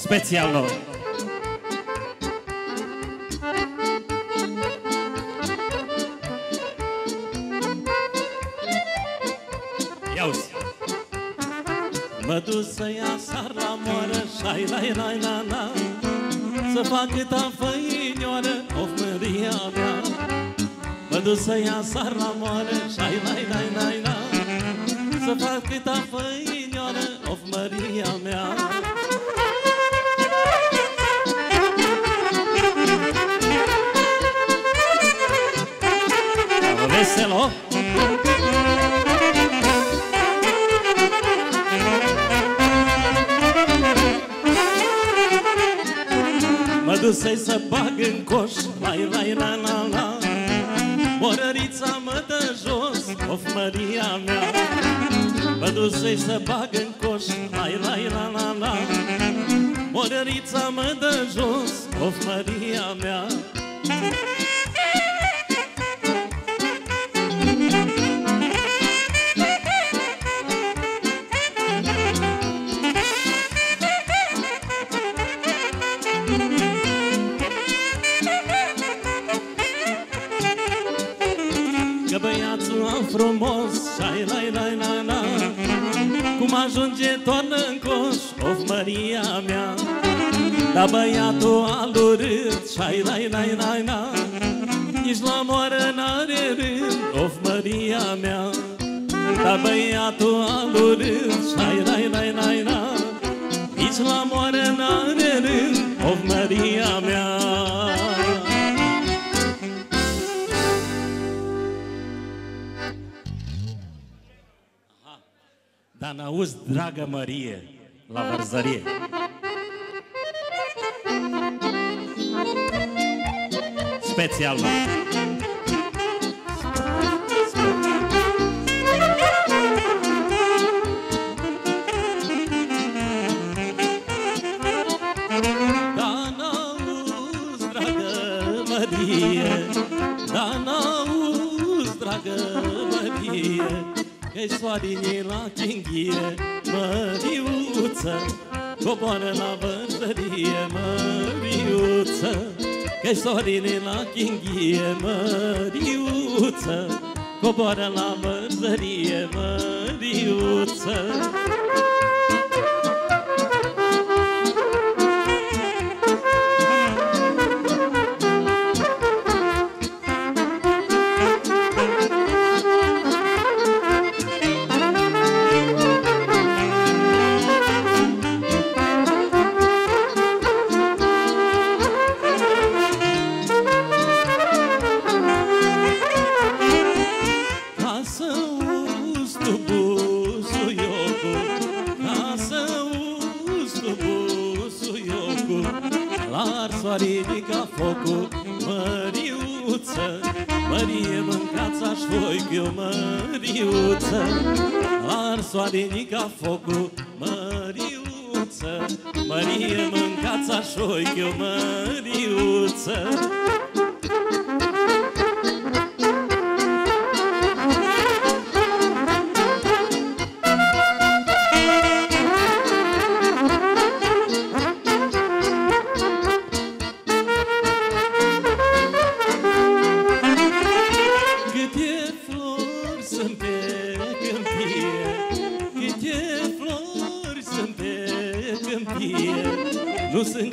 Special lor. Ia uzi. Mă duc să ia sar la moară, șai lai lai la la, să fac câta făinioară, of Maria mea. Mă duc să ia sar la moară, șai lai lai lai la, să fac câta făinioară, of Maria mea. Veselo. Mă duc să bag în coș, lai lai la la la, morărița mă dă jos, of Maria mea. Mă duc să bag în coș, lai lai la la la, morărița mă dă jos, of Maria mea. Că băiatul am frumos, șai lai lai la la, cum ajunge toarnă în coș, of Maria mea. Dar băiatul al urât, șai lai lai la la, nici la moară n-are rând, of Maria mea. Dar băiatul al urât, șai lai lai la la, nici la moară n-are rând, of Maria mea. Dar n-auzi, dragă Mărie, la vărzărie. Special, mă. Da n-auzi, dragă Mărie, da n-auzi, dragă Mărie, că-i soarinii la chinghie, Măriuță, coboară la vărzărie, Măriuță, că-i soarinii la chinghie, Măriuță, coboară la vărzărie, Măriuță. Ridica focul, Măriuță, Mărie, mâncați-aș voi, eu, Măriuță. Ars-o ridica focul, Măriuță, Mărie, mâncați-aș voi, eu, Măriuță.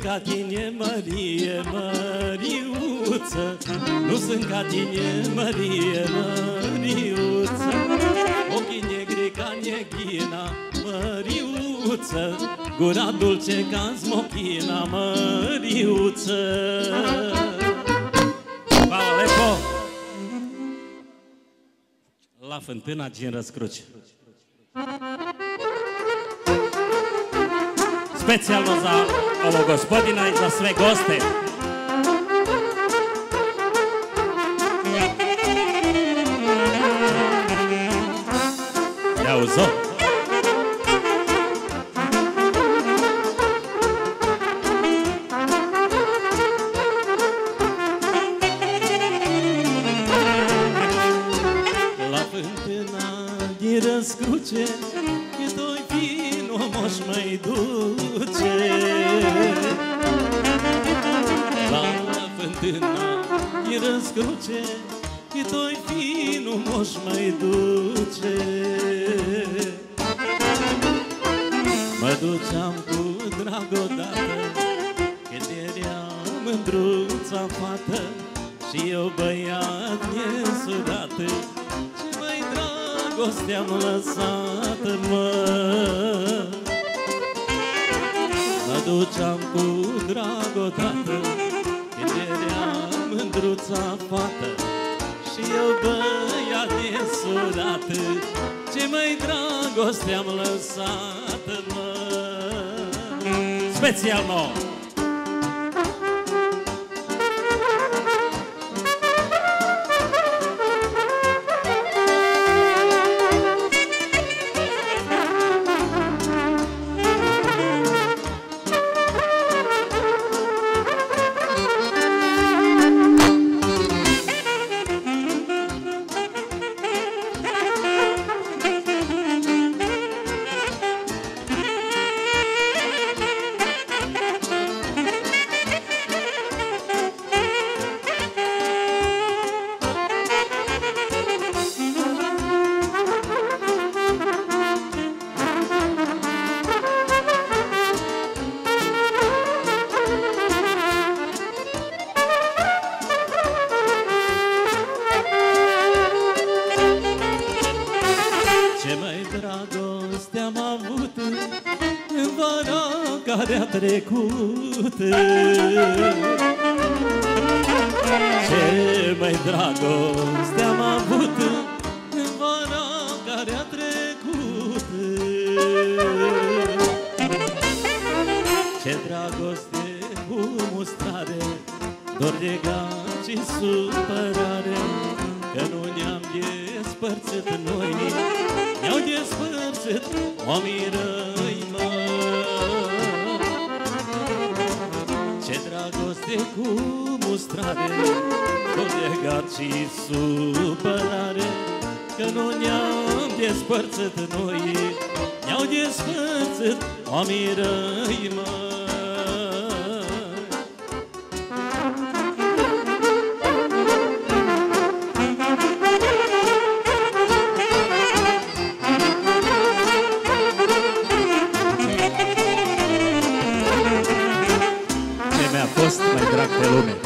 ca tine, Mărie, Măriuță, nu sunt ca tine, Mărie, Măriuță. Ochii negri ca neghina, Măriuță, gura dulce ca smochina, Măriuță. Paleco! La fântâna din Răscruci. Specijalno za ovog gospodina i za sve goste. Jauzo. La fântâna din Răscruce, doi vino moș mai duce. La fântâna din Răscruce, doi vino moș mai duce. Mă duceam cu drag odată, când eram mândruța fată, și eu băiat nesudată, ce mai dragoste am lăsat, mă. Mă duceam cu drag odată, când eram mândruța fată, și eu băiat nesudată, ce mai dragoste am lăsat, mă. Special, mă! Trecut. Ce mai dragoste am avut în vara care a trecut. Ce dragoste cu mustrare, dor de gard și supărare, că nu ne-am despărțit noi, ne-au despărțit omii răi, mă. Ce dragoste cu mustrare, dor de gard și supărare, că nu ne-am despărțit noi, ne-au despărțit omii răi, mă. Mai drag pe lume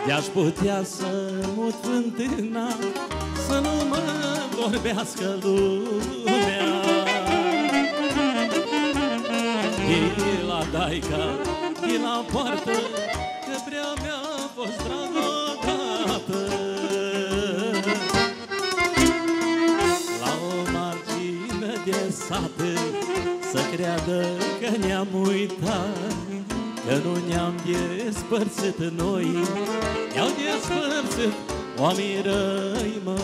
de-aș putea să mut fântâna, să nu mă vorbească lumea. De la daica, de la poartă, că prea mi-a fost drag odată. De sat, să creadă că ne-am uitat, că nu ne-am despărțit noi, ne-au despărțit oamenii răi, mă.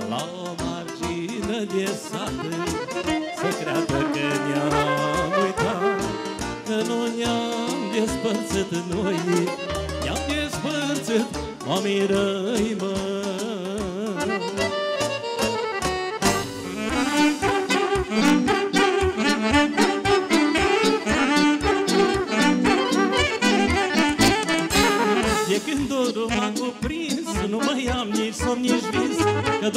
La o margină de sat, să creadă că ne-am uitat, că nu ne-am despărțit noi, ne-au despărțit oamenii răi, mă.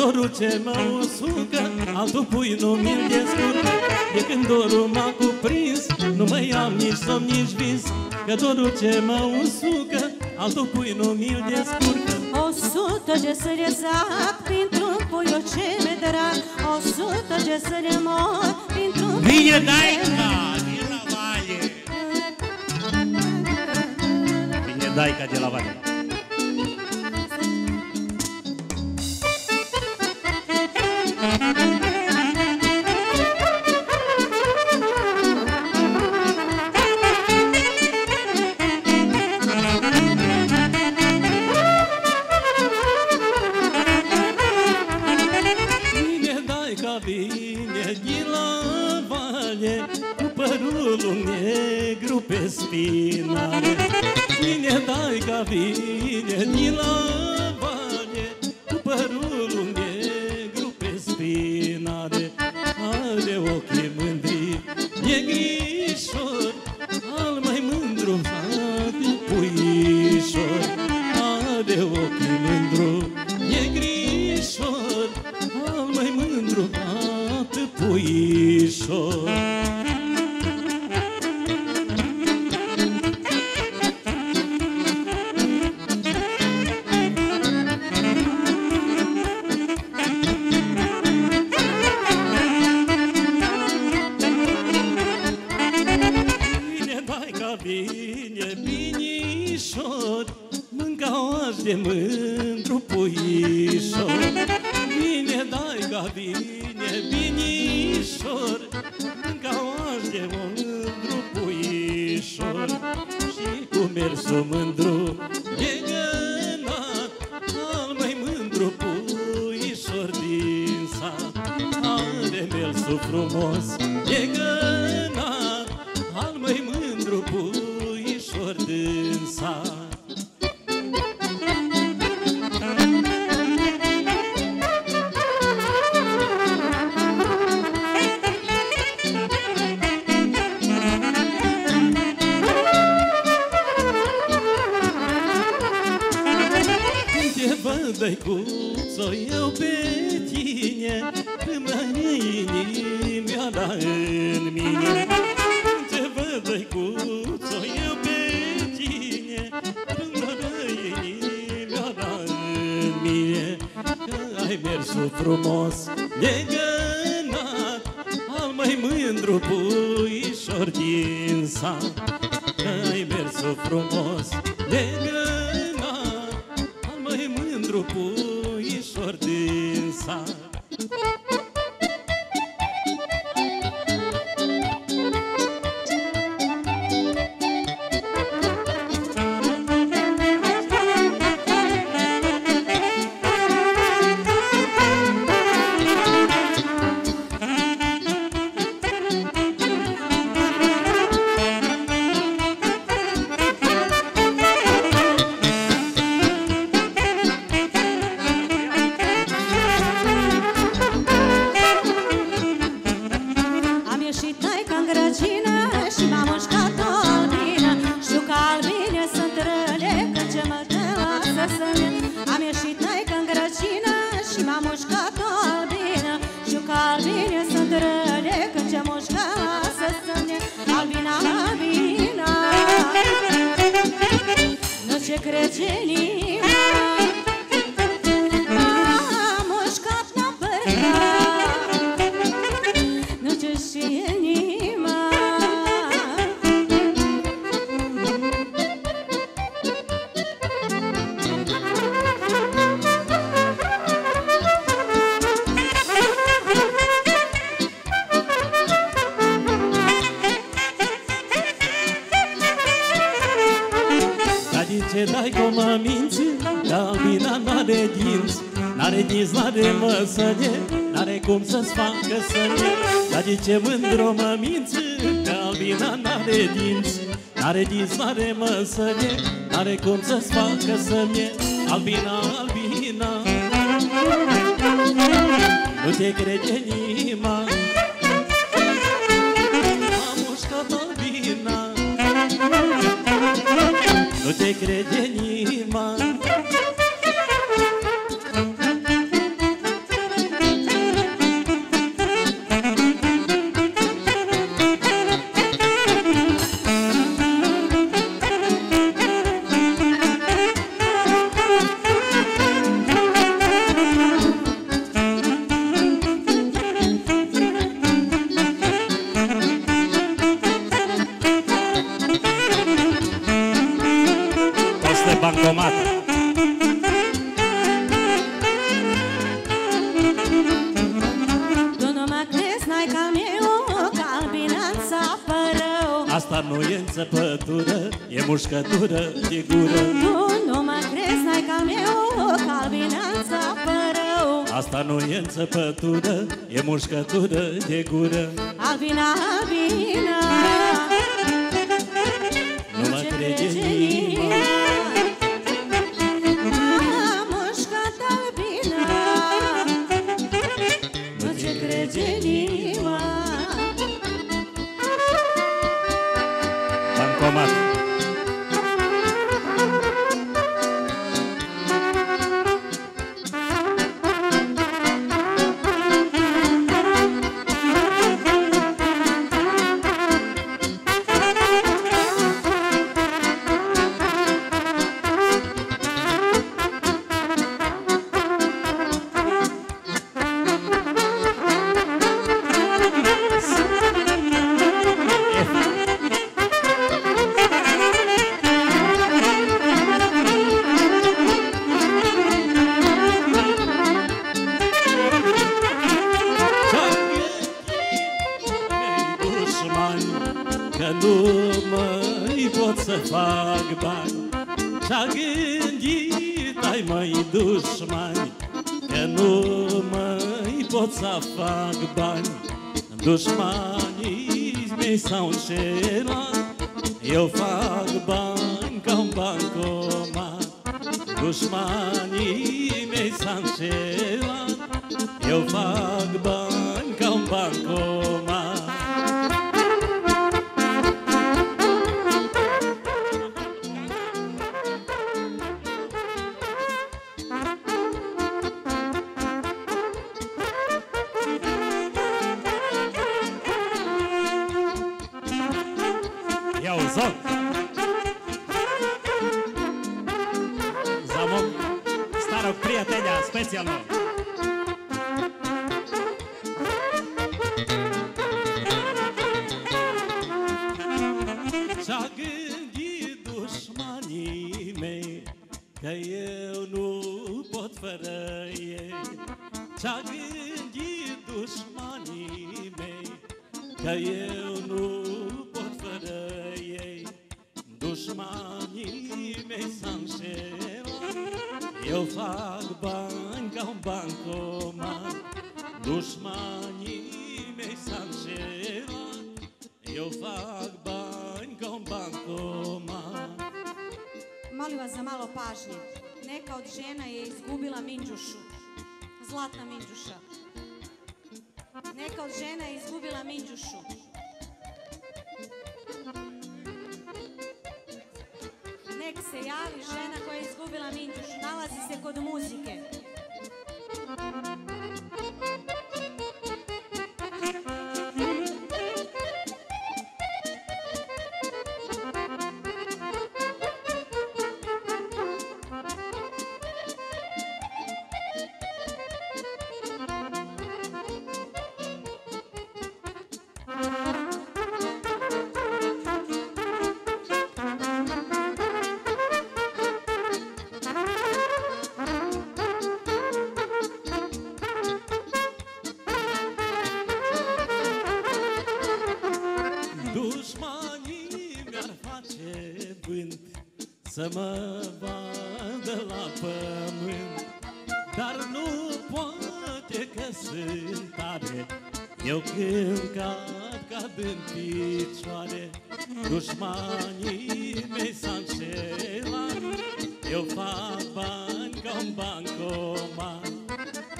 dorul ce mă usucă, altul pui nu mi-l descurcă. De când dorul m-a cuprins, nu mai am nici somn, nici vis, că dorul ce mă usucă, altul pui nu mi-l descurcă. 100 de să le zac, printr-un puiu ce mi-e drag, 100 de să le mor, printr-un puiu. Vine Daica de la Vale. Vine Daica de la Vale. Vine de la Vale, cu părul negru pe spinare. Vine Daica, vine de la Vale, cu părul negru pe spinare. Are ochii mândri, negrișor, al mai mândru frate puișor. Are ochii mândru, negrișor, al mai mândru frate puișor. Vine binișor, mânca-oaș de mândru puișor. Vine Daica, vine binișor, mânca-oaș de mândru puișor. Și cu mersul mândru e gânat, al mai mândru puișor din sat. Are mersul frumos e gânat, al mai mândru puișor din sat. Când te văd, Dăicuțo, eu pe tine rămâne inimioara în mine. Când te văd, Dăicuțo, eu pe tine rămâne inimioara în mine. Că ai mersul frumos legănat, al mai mândru puișor din sat. Că ai mersul frumos legănat, al mai mândru puișor din sat. Ce crede inima, m-a mușcat la bărbat, nu ce și inima. Ce dai cum mă minți, că albina n-are dinți, n-are dinți, n-are măsălie, n-are cum să-ți facă sănie. Dar de ce mândru mă minți, că albina n-are dinți, n-are dinți, n-are măsălie, n-are cum să-ți facă sănie. Albina, albina, nu te crede inima, m-a mușcat albina, nu te crede inima. Asta nu e înțepătură, e mușcătură de gură. Tu nu mă crezi, n-ai ca meu, calbinața fără. Asta nu e înțepătură, e mușcătură de gură. Albina, albina, nu mă crede inima. Mușcat albina, nu ce crede inima. Bancomat. Că nu mai pot să fac bani. Și-a gândit, ai măi dușmani, că nu mai pot să fac bani. Dușmanii mei s-au înșelat, eu fac bani ca un bancomat. Dușmanii mei s-au înșelat, eu fac bani ca un bancomat. Iau zoc! Zamok starog prijatelja specijalno. Și-a gândit dușmanii mei că eu nu pot fără ei. Și-a gândit dușmanii mei că eu nu pot fără ei. Dușmanii mei s-au înșelat, eu fac bani ca un bancomat. Dușmanii mei s-au înșelat, eu fac bani ca un bancomat. Molim vas za malo pažnje. Neka od žena je izgubila minđušu. Zlatna minđuša. Neka od žena je izgubila minđušu. Nek se javi žena koja je izgubila minđušu. Nalazi se kod muzike. Dușmanii mi-ar face vânt să mă vadă la pământ, dar nu poate că sunt tare. Eu când cad în picioare. Dușmanii mei s-au înșelat, eu fac bani ca un bancomat.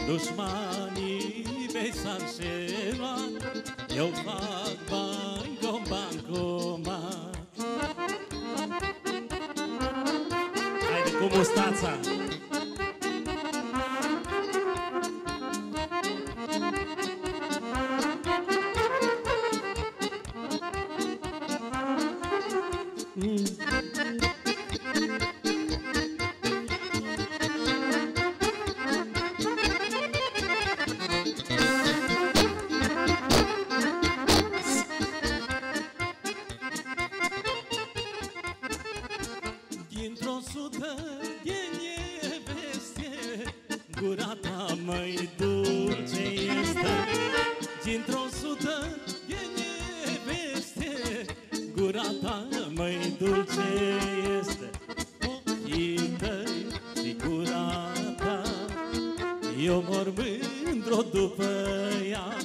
Dușmanii mei s-au înșelat, eu fac bani ca un bancomat. Haide cu mustața! Dintr-o sută de mândru după ea,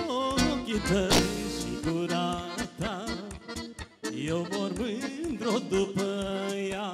ochii tăi și gura ta, eu mor mândru după ea.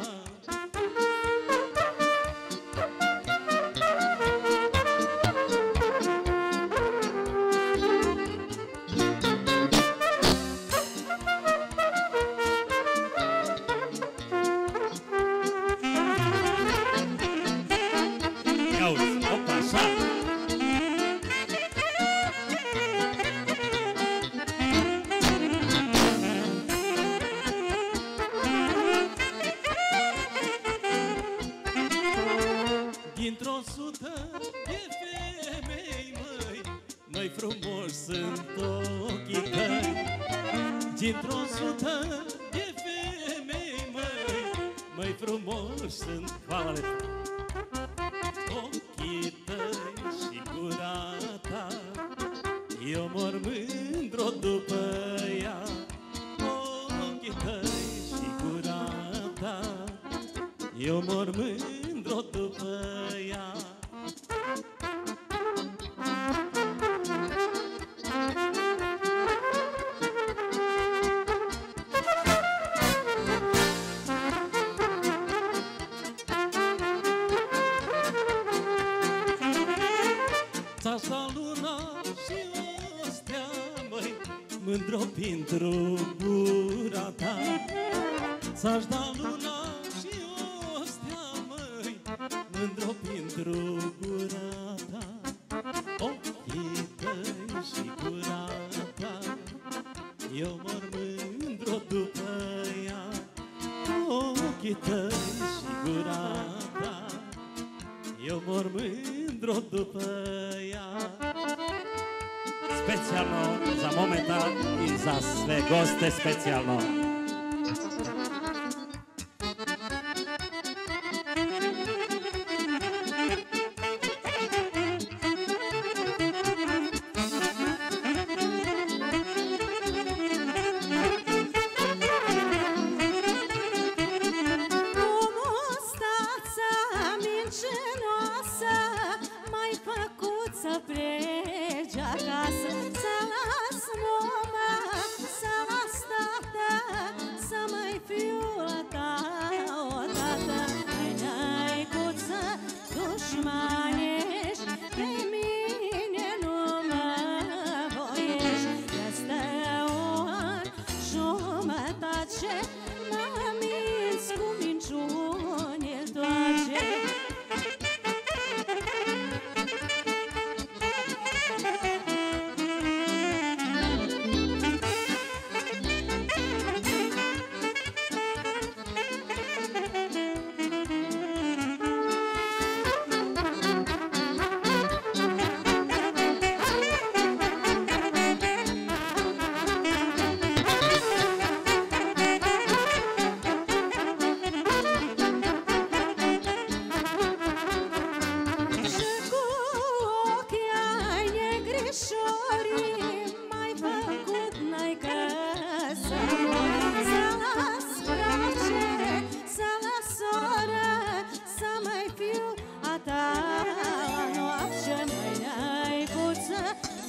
Dintr-o sută de femei, măi, mai frumos sunt ochii tăi. Dintr-o sută de femei, măi, mai frumos sunt, hvala lepo, ochii tăi și gura ta, eu mor mândru după ea. Ochii tăi și gura ta, eu mor mândru după ea. Ți-aș da luna și o stea, măi, mândru pentru gura ta. Ți-aș da luna și o stea, măi, mândru pentru gura ta. Ochii tăi și gura ta, eu mor mândru după ea. Ochii tăi și gura ta, eu mor mândru după ea. Specjalno za momenta i za sve goste specijalno. Să pleci acasă, să las mama, să las tata, să mai fiu la ta odată. Hai, naicuță, dușmanești, pe mine nu mă voiești. Este un an jumătate, mă minți cu minciuni toate.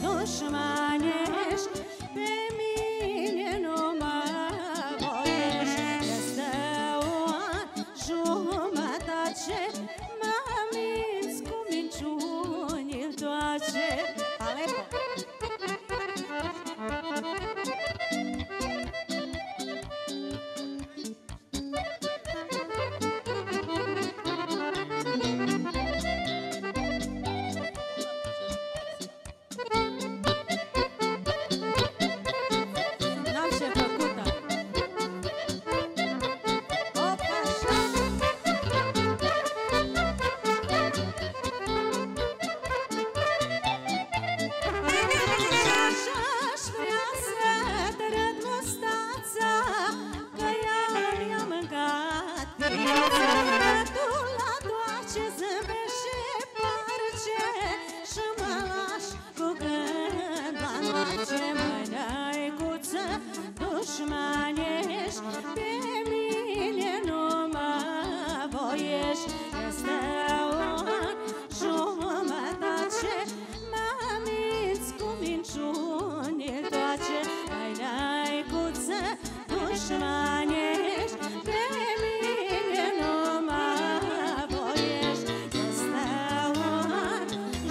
Dușmanești, pe mine nu mă voiești. Este o jumătate, mă minți cu minciuni toate. Alepo! dușmanești, de mine nu mă voiești. Este o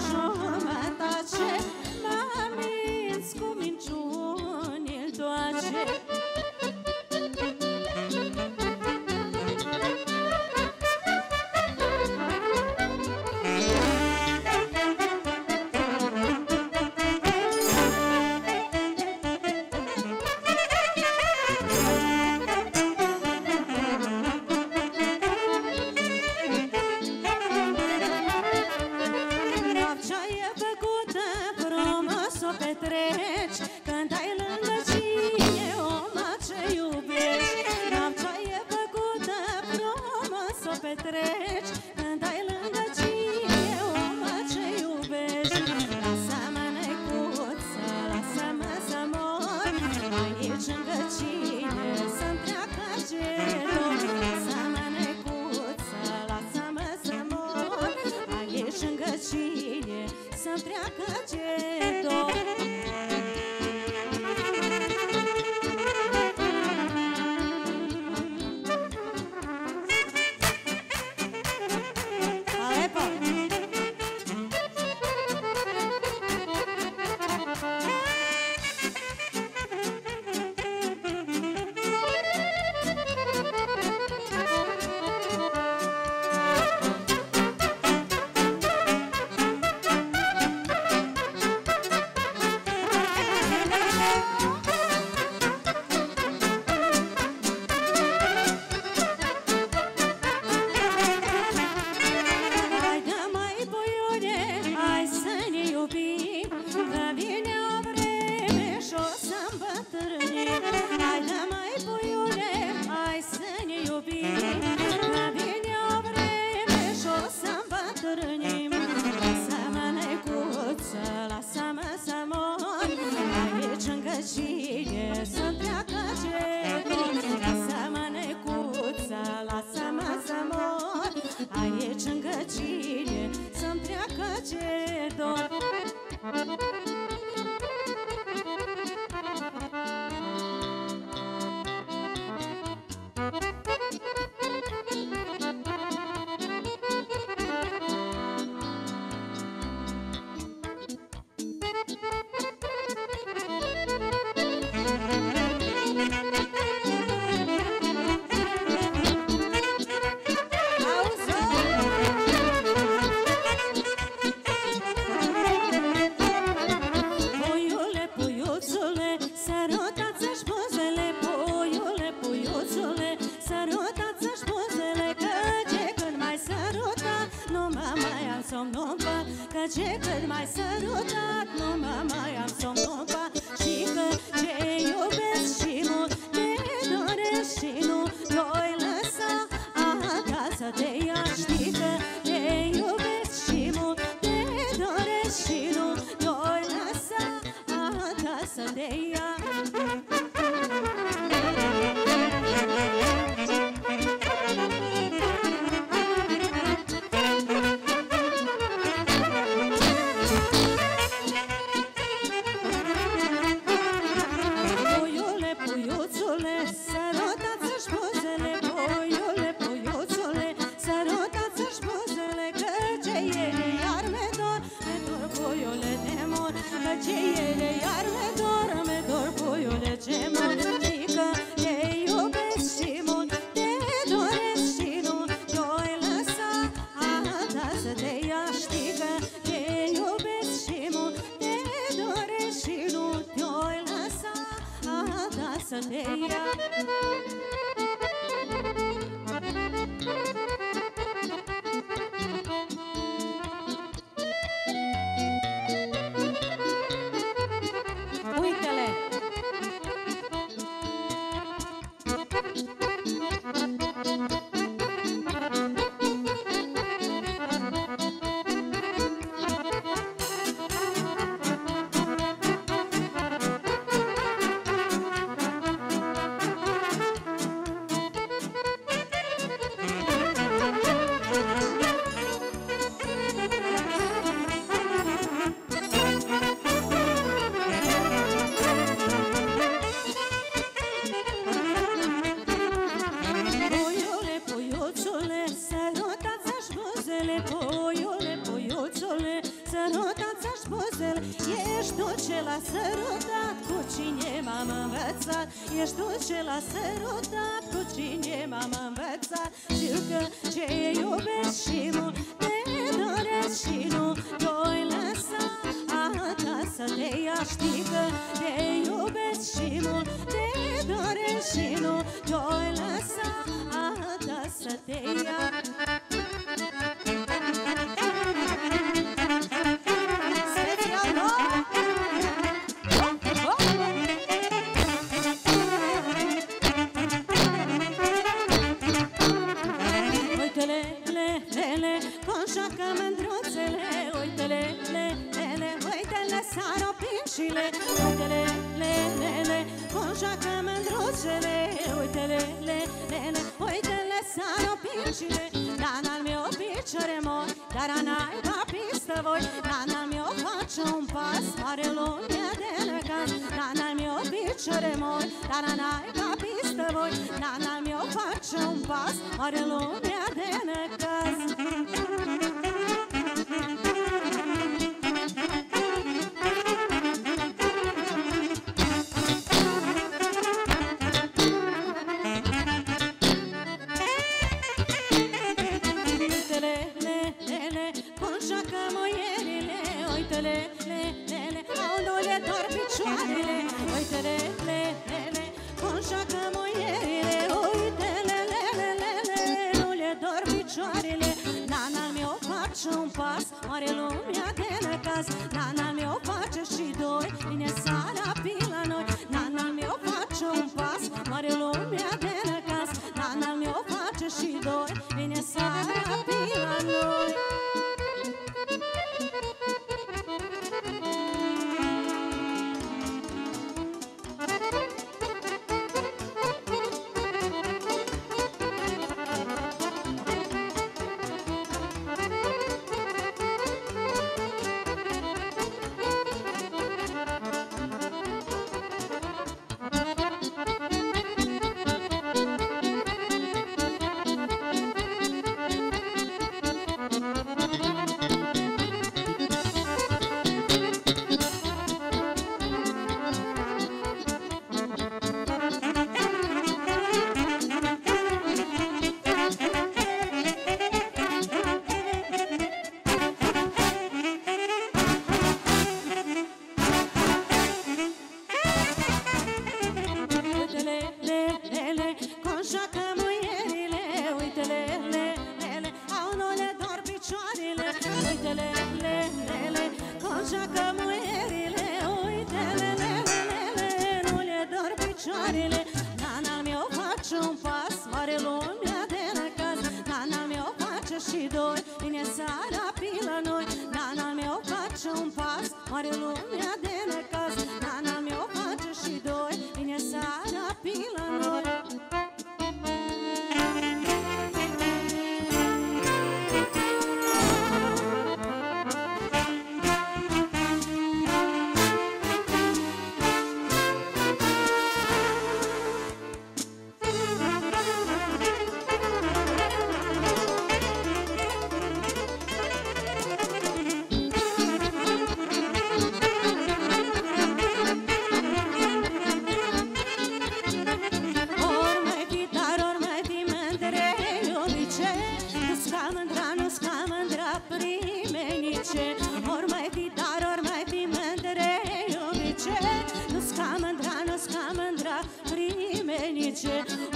jumătate, mă minți cu minciuni doace. Când ai lângă cine omul ce iubești. Noaptea e făcută frumos o petreci, când ai lângă cine omul ce iubești. Lasă-mă, necuță, lasă-mă să mor, aici lângă cine să-mi treacă cerul. Lasă-mă, necuță, lasă-mă să mor, aici lângă cine să-mi treacă cerul. Ce cât mai sărutat, nu mă mai am somnul pa. Și că ce iubesc și mult te doresc și nu te-oi lăsa acasă te ia. Știi că te iubesc și mult te doresc și nu te-oi lăsa acasă te ia. Să te ia. Uite-le! Ești tu ce l-a sărutat, cu cine m-am învățat. Ești tu ce l-a sărutat, cu cine m-am învățat. Știu că ce iubesc și mult te doresc și nu te-oi lăsa a ta să te ia. Știi că te iubesc și mult te doresc și nu te-oi lăsa a ta să te ia. Conjoacă mândruțele, uite-le, le, uite-le, sară pinșile. Uite-le, le, conjoacă mândruțele, uite-le, le, uite-le, sară pinșile. Dar-n-al meu picioare mori, dar n-ai ca pistă voi. Dar-n-al meu face un pas, mare lumea de necaz. Dar-n-al meu picioare mori, dar n-ai ca pistă voi. Dar-n-al meu face un pas, mare lumea de necaz. Un pas, mare lumea de necaz. Nana meu face și doi, vine sara la noi. Nana meu face un pas, mare lumea de necaz. Nana meu face și doi, vine sara la noi.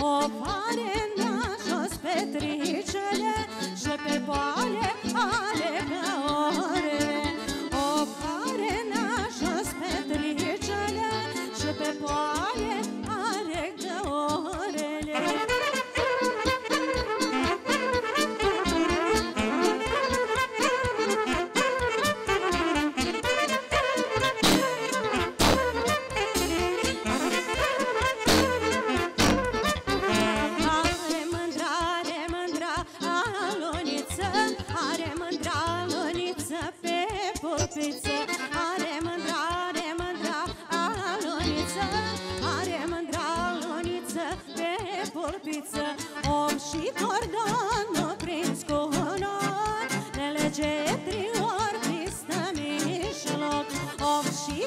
O pare n-a-jos petricele și pe poale are ca orele. O pare n-a-jos petricele și pe poale are ca orele. Om și cordonul prins cu honor, de lege trior pistă mijloc. Om și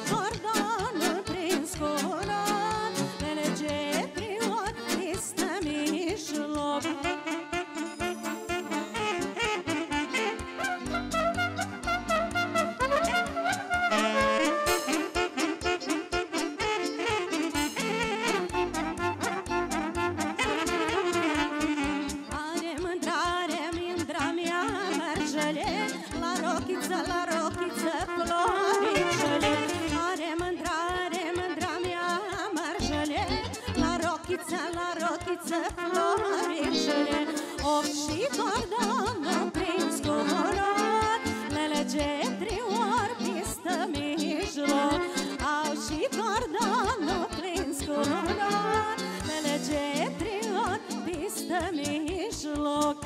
să floricele, of și cordonul prins cu noroc, lelege triori pistă mijloc. Au și cordonul prins cu noroc, lelege triori pistă mijloc.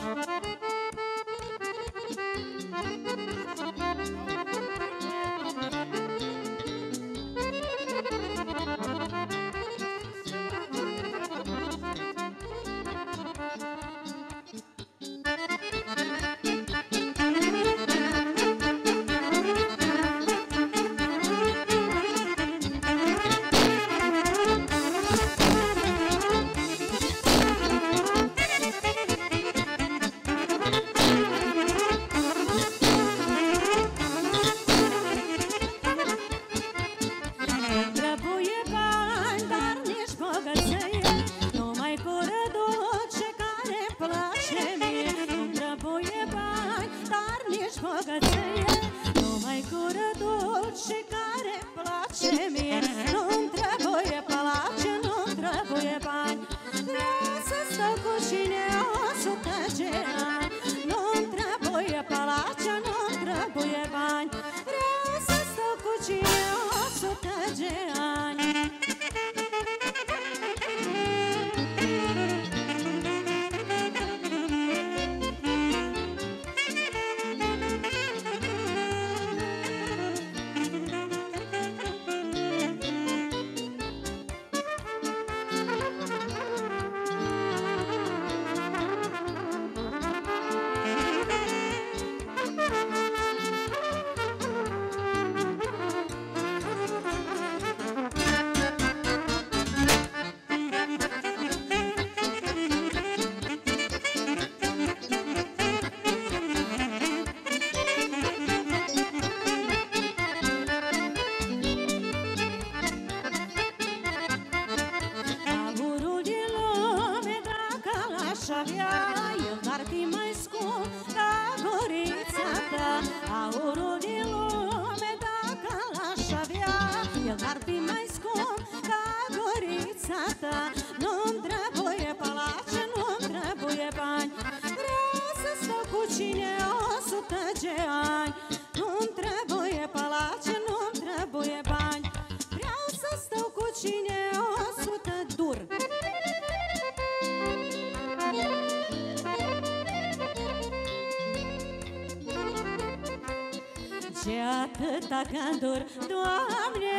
Ce atâta gânduri, Doamne,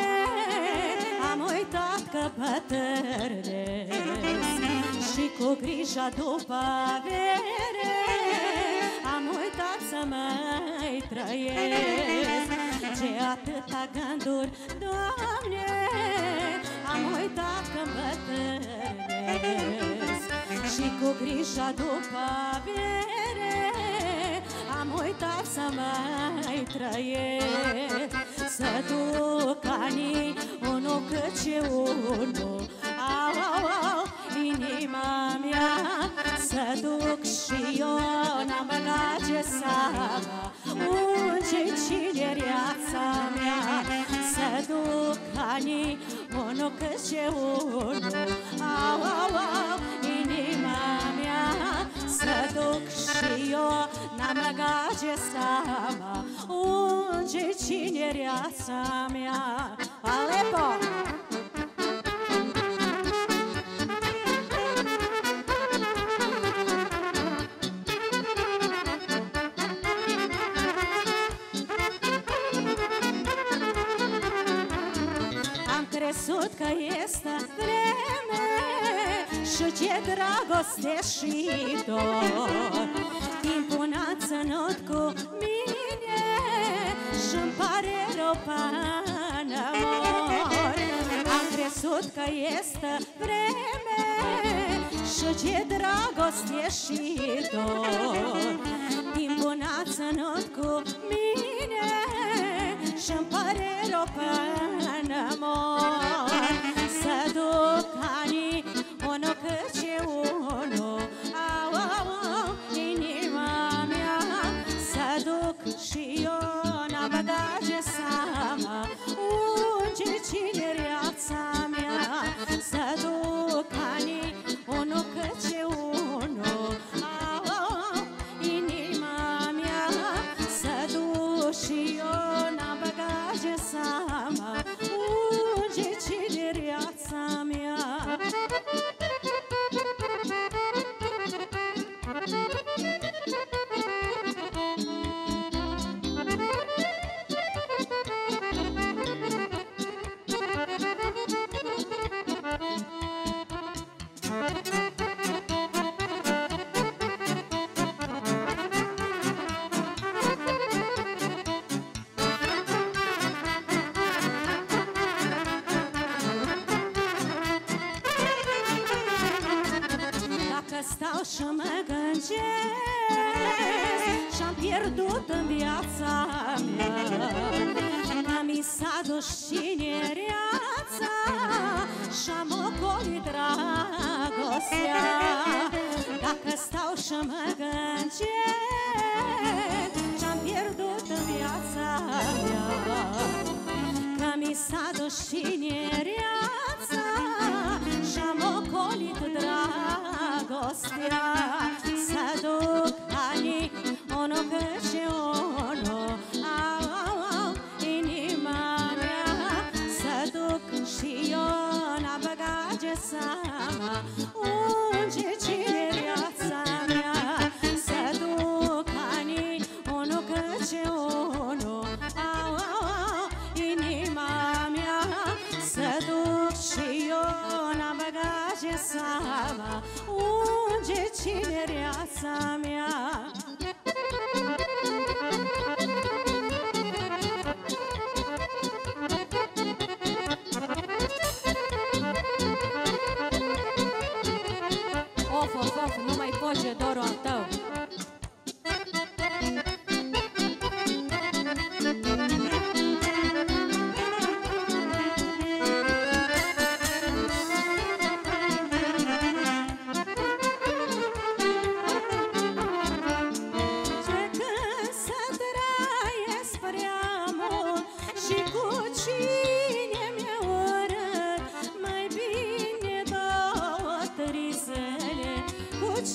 am uitat că bătrânesc și cu grija după avere am uitat să mai trăiesc. Ce atâta gânduri, Doamne, am uitat că bătrânesc și cu grija după avere am uitat să mai trăiesc. Să duc anii unul câte unul, au, au, au, inima mea. Să duc și eu n-am băgat ce seama, unde cinereața mea. Să duc anii unul câte unul, au, au, au, inima mea. Să duc și eu n-am băgat ce seama, unde cinereața mea. Alepo! Am crezut că este vreme și ce dragoste și dor. Timpul n-a ținut cu mine și-mi pare rău până mor. Am crezut că este vreme și ce dragoste și dor. Timpul n-a ținut cu mine și-mi pare rău până mor. Să duc anii unul câte unul, au, au, au, inima mea. Să duc și eu n-am băgat ce seama, unde cinereața mea. Să duc anii unul câte seama unge cinereața mea. Stau și mă gândesc și-am pierdut în viața mea, că mi s-a dus cinereața și-am ocolit dragostea. Dacă stau și mă gândesc și-am pierdut în viața mea, că mi s-a dus cinereața și-am ocolit dragostea. Să duc ani, unu căci unu, inima mea. Să duc și eu n-a băgage seama unge cinereața mea. Să duc ani, unu căci unu, inima mea. Să duc și eu n-a băgage seama unge cinereața mea. Of, of, of, nu mai foge dorul al tău.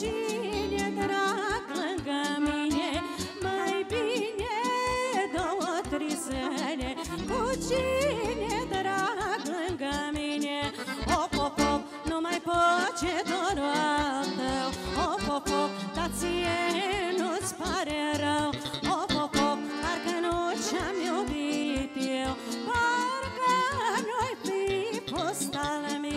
Cine drag lângă mine, mai bine două trizele. Cu cine drag lângă mine, op, op, op, nu mai pot ce dorul al tău. Op, op, op, dar ție nu-ți pare rău. Op, op, op, parcă nu ce-am iubit eu, parcă nu-i fi fost al meu.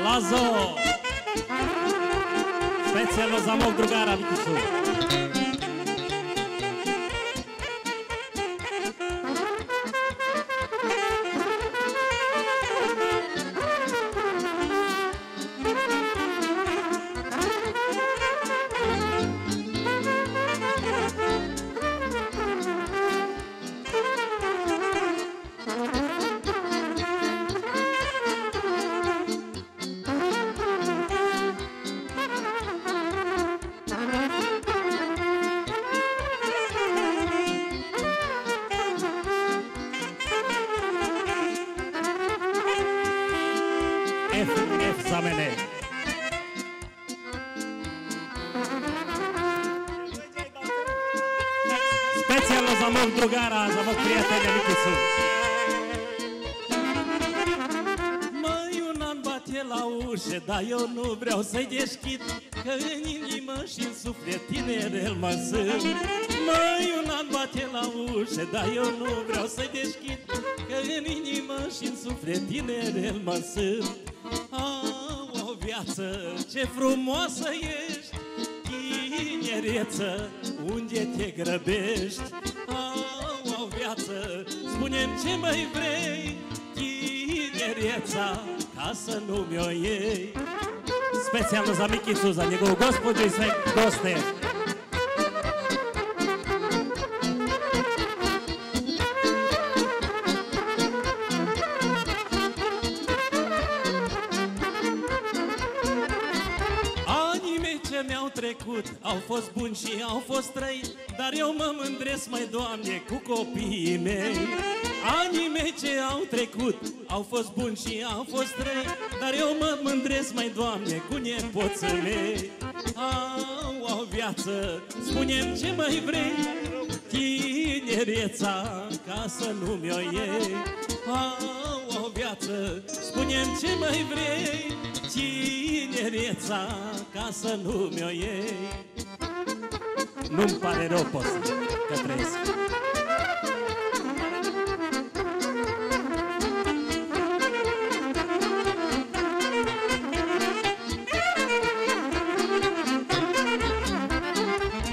Lazo! Specijalno za mog drugara Vikicu. F za mene. Specijalno za mog drugara, za mog prijatelja Vikicu. Măi, un an bate la ușă, dar eu nu vreau să-i deschid, că în inimă și-n suflet tinerel mă sunt. Măi, un an bate la ușă, dar eu nu vreau să-i deschid, că în inimă și-n suflet tinerel mă sunt. O viață, ce frumoasă ești, tinereță, unde te grăbești? O viață, spune-mi ce mai vrei, tinereța, ca să nu mi-o iei. Specijalno za Mikicu, za njegovu gospođu i sve goste. Mi-au trecut, au fost buni și au fost răi, dar eu mă mândresc, măi, Doamne, cu copiii mei. Anii mei ce au trecut, au fost buni și au fost răi, dar eu mă mândresc, măi, Doamne, cu nepoții mei. O viață, spune-mi ce mai vrei, tinereța, ca să nu mi-o iei. O viață, spune-mi ce mai vrei, tinereța, ca să nu mi-o iei. Nu-mi pare rău, post, că trăiesc.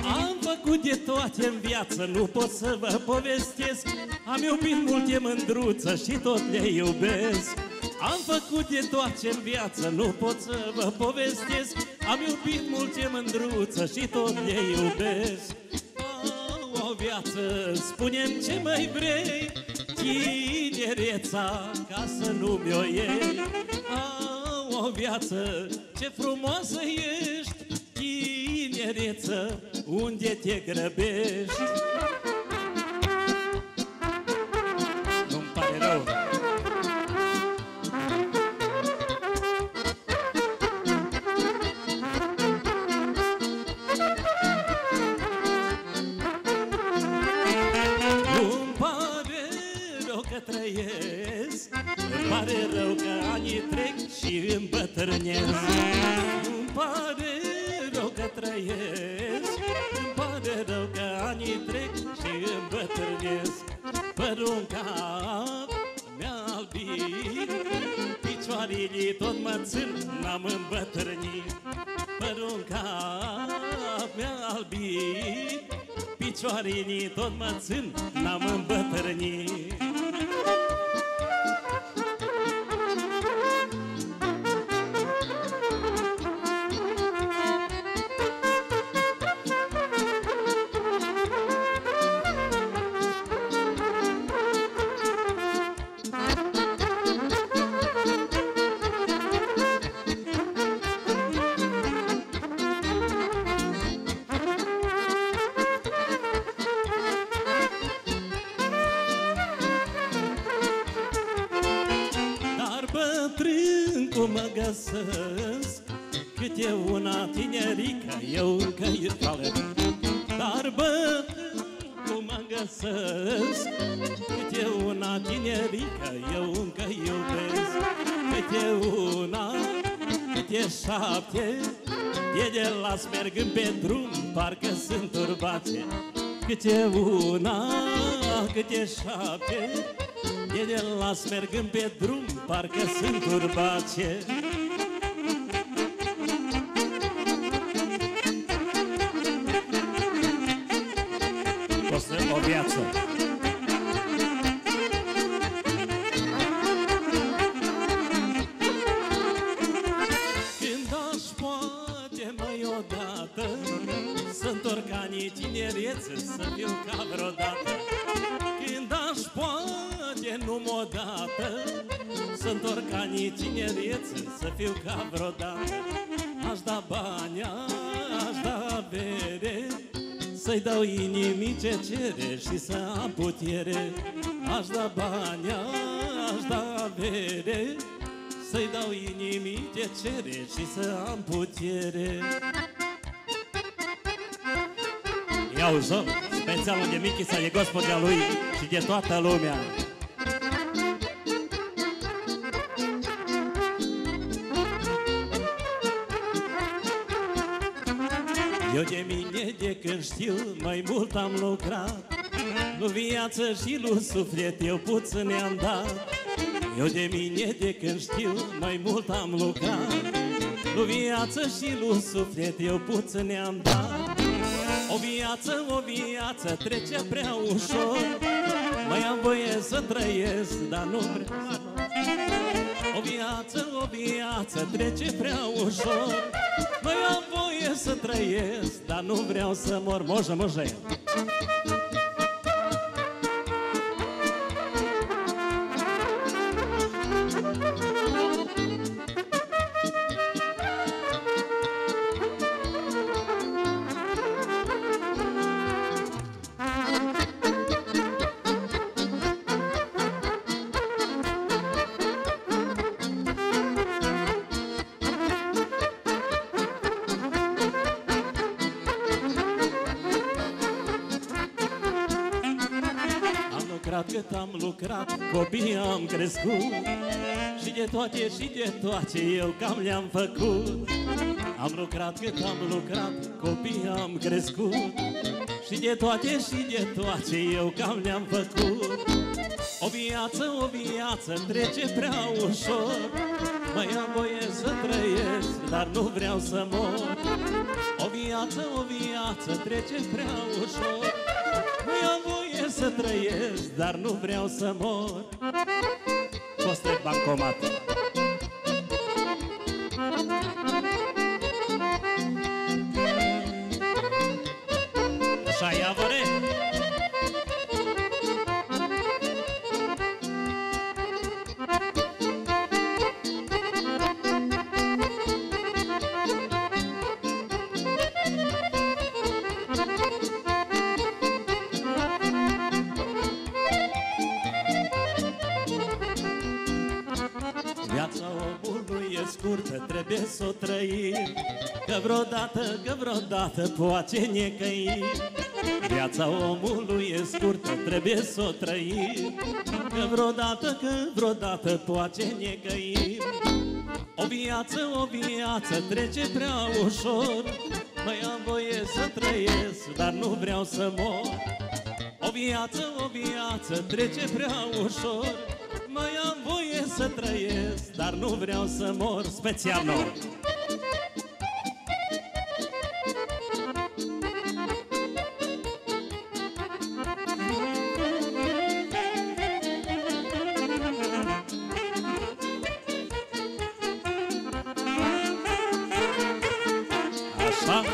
Am făcut de toate în viață, nu pot să vă povestesc. Am iubit mult, e mândruță și tot le iubesc. Am făcut de toate în viață, nu pot să vă povestesc. Am iubit mult, e mândruță și tot le iubesc. O viață, spune-mi ce mai vrei, tinereța, ca să nu mi-o iei. O viață, ce frumoasă ești, tinereță, unde te grăbești? Nu-mi pare rău. Trăiesc, îmi pare rău că anii trec și îmbătrânesc. Îmi pare rău că trăiesc, îmi pare rău că anii trec și îmbătrânesc. Părul-n cap mi-a albit, picioarele tot mă țin, n-am îmbătrânit. Părul-n cap mi-a albit, picioarele tot mă țin, n-am îmbătrânit. Cât e una tinerică, eu încă iubesc. Dar bă, cum mă găsesc, cât e una tinerică, eu încă iubesc. Cât e una, cât e 7, e de las mergând pe drum, parcă sunt urbace. Cât e una, cât e 7, e de las mergând pe drum, parcă sunt urbace. Costă o viață. Când aș poate mai odată să întorc anii tinerețe, să fiu ca vreodată. Când aș poate numai odată să întorc anii tinerețe, să fiu ca vreodată. Aș da bani, aș da bere, să-i dau inimii ce cere și să am putere. Aș da bani, aș da bere, să-i dau inimii ce cere și să am putere. Ia uzăm, specialul de Michița, de gospodea lui și de toată lumea. Eu de mine de când știu mai mult am lucrat, lu viață și lu suflet eu puțin ne-am dat. Eu de mine de când știu mai mult am lucrat, lu viață și lu suflet eu puțin ne-am dat. O viață trece prea ușor, mai am voie să trăiesc, dar nu vreau. O viață trece prea ușor, mai am voie să trăiesc, dar nu vreau să mor. Može, može. Cât am lucrat, copii am crescut, și de toate eu cam le-am făcut. Am lucrat cât am lucrat, copii am crescut, și de toate eu cam le-am făcut. O viață trece prea ușor, mai am voie să trăiesc, dar nu vreau să mor. O viață trece prea ușor, mai am voie să trăiesc, dar nu vreau să mor. Costă bancomat. Așa ia vore. Viața omului e scurtă, trebuie să o trăim, că vreodată poate necăi. Viața omului e scurtă, trebuie să o trăim, că vreodată poate necăi. O viață trece prea ușor, mai am voie să trăiesc, dar nu vreau să mor. O viață trece prea ușor, mai am voie să trăiesc, dar nu vreau să mor. Special nou. Așa.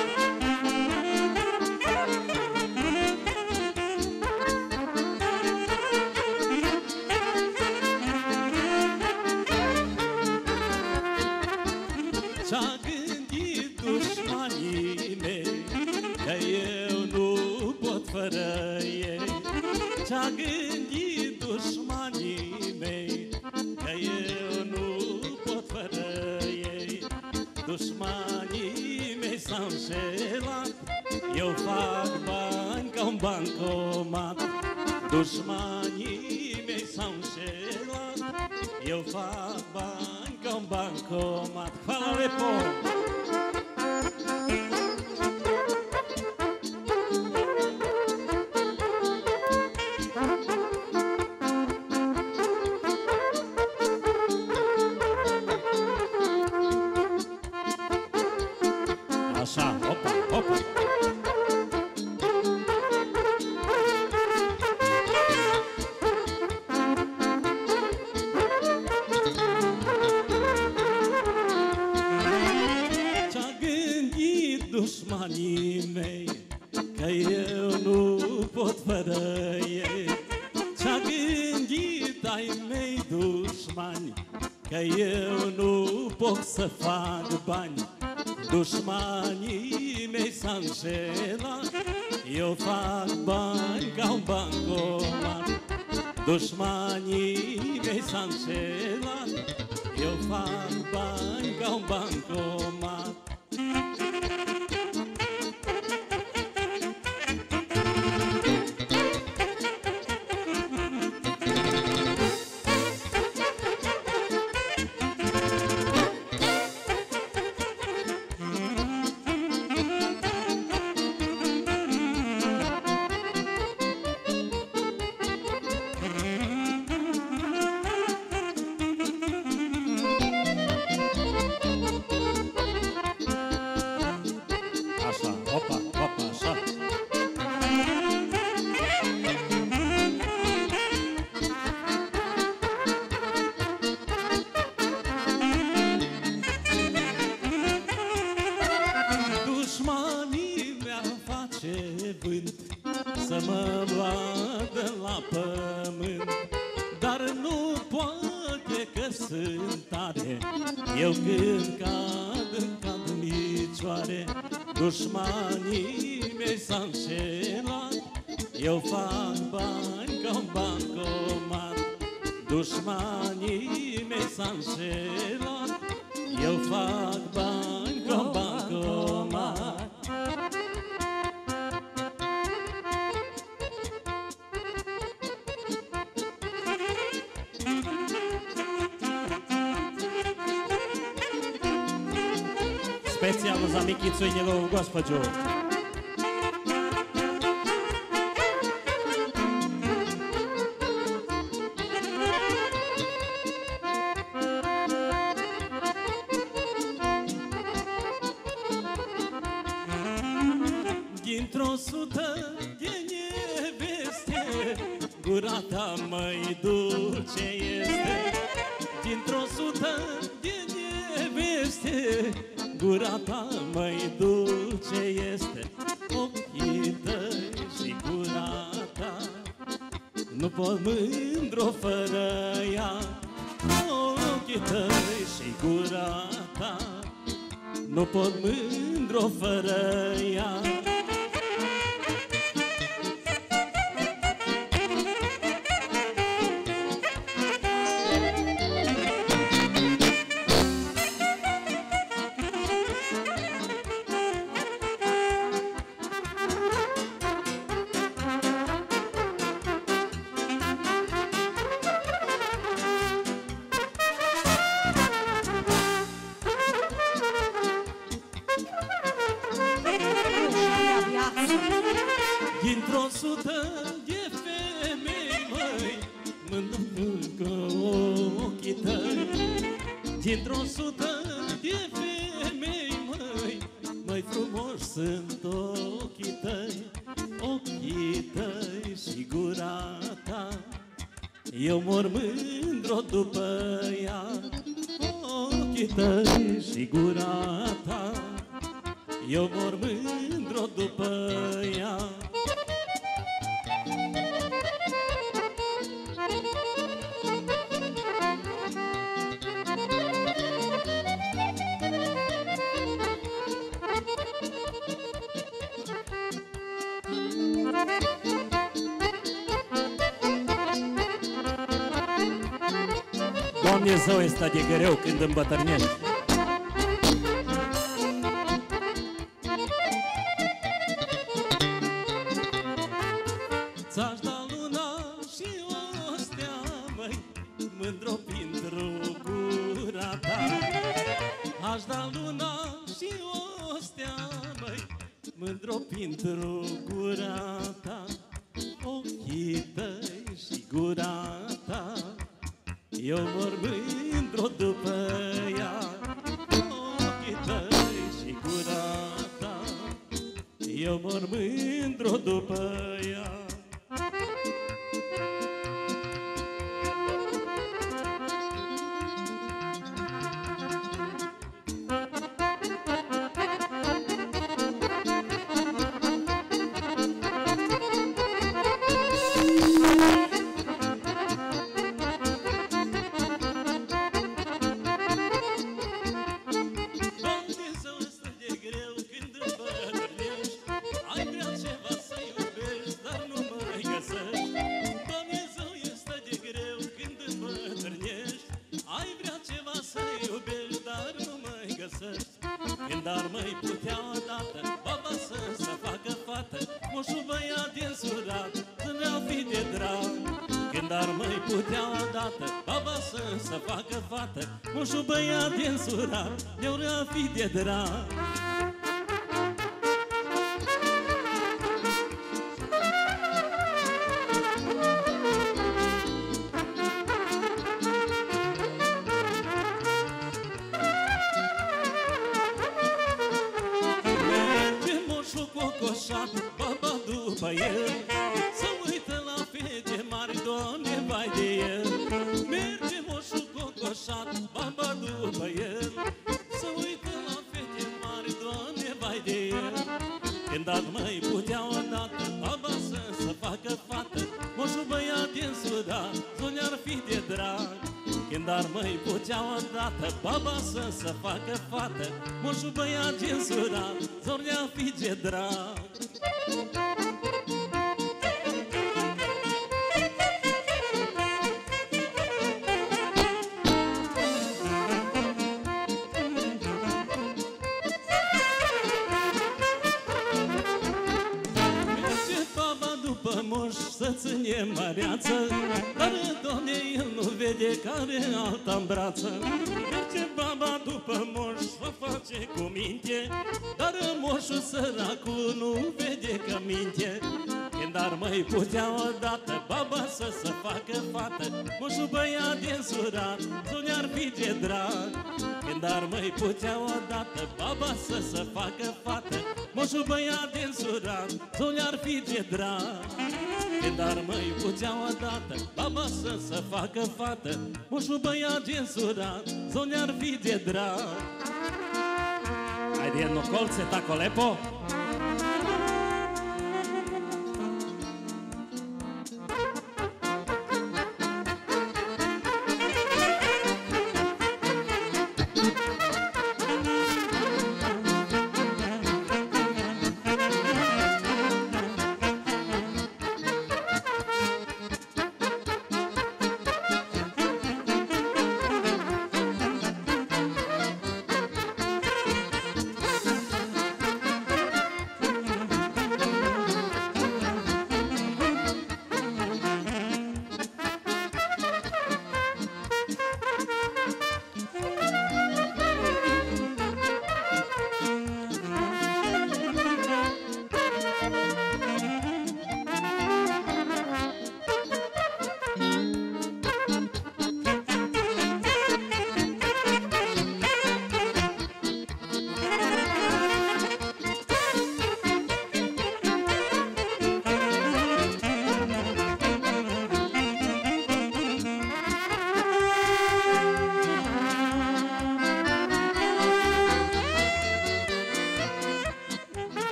Ce-a gândit dușmanii mei, că eu nu pot fără ei. Ce-a gândit dușmanii mei, că eu nu pot fără ei. Dușmanii s-au înșelat. Eu fac bani ca un bancomat. Dușmanii mei s-au înșelat. Eu fac bani ca un bancomat. Hvala lepo! Așa, opa, opa! Dușmanii mei, că eu nu pot fără ei. Ce-a gândit ai mei dușmani, că eu nu pot să fac bani. Dușmanii mei s-au înșelat. Eu fac bani ca un bancomat. Dușmanii mei s-au înșelat. Eu fac bani ca un bancomat. Să mă vadă la pământ, dar nu poate că sunt tare. Eu când cad în picioare. Dușmanii mei s-au înșelat. Eu fac bani ca un bancomat. Dușmanii mei s-au înșelat. Eu fac bani ca un bancomat. Specjalno za Mikicu i njegovu gospođu. Dintr-o sută de neveste, gura ta mai dulce este. Dintr-o sută de neveste, gura ta mai dulce este. Ochii tăi și gura ta, nu pot mândru fără ea. Ochii tăi și gura ta, nu pot mândru fără ea. Dintr-o sută de femei, măi, mândru ochii tăi. Dintr-o sută de femei, măi, mai frumoși sunt ochii tăi. Ochii tăi și gura ta, eu mor mândru după ea. Ochii tăi și gura ta, eu mor mândru după ea. Doamne, zău este de greu când îmbătrânești. pentru gura ta, ochii tăi și gura ta, eu mor mândru după ea. Ochii tăi și gura ta, eu mor mândru după ea. Când ar mai putea odată baba să facă fată, moșul băiat din surat să ne-au fi de drag. Când ar mai putea odată baba să facă fată, moșul băiat din surat ne-au fi de drag. Baba după el să uită la fete mari, Doamne, vai de el. Merge moșul cocoșat, baba după el să uită la fete mari, Doamne, vai de el. Când ar mai putea odată baba să facă fată, moșul băiat din sudat ne-ar fi de drag. Când ar mai putea odată baba să facă fată, moșul băiat din sudat ne-ar fi de drag. După moș să ține măreață, dar, Doamne, el nu vede care alta-n brață. Merge baba după moș, o face cu minte, dar moșul săracul nu vede că minte. Când ar mai putea odată baba să facă fată, moșul băiat din surat ne-ar fi de drag. Când ar mai putea odată baba să facă fată, moșul băiat din surat ne-ar fi de drag. Când ar mai putea odată baba să facă fată, moșul băiat din surat ne-ar fi de drag. Ajde jedno kolce tako lepo.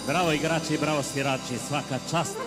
Bravo igrači, bravo svirači, svaka čast.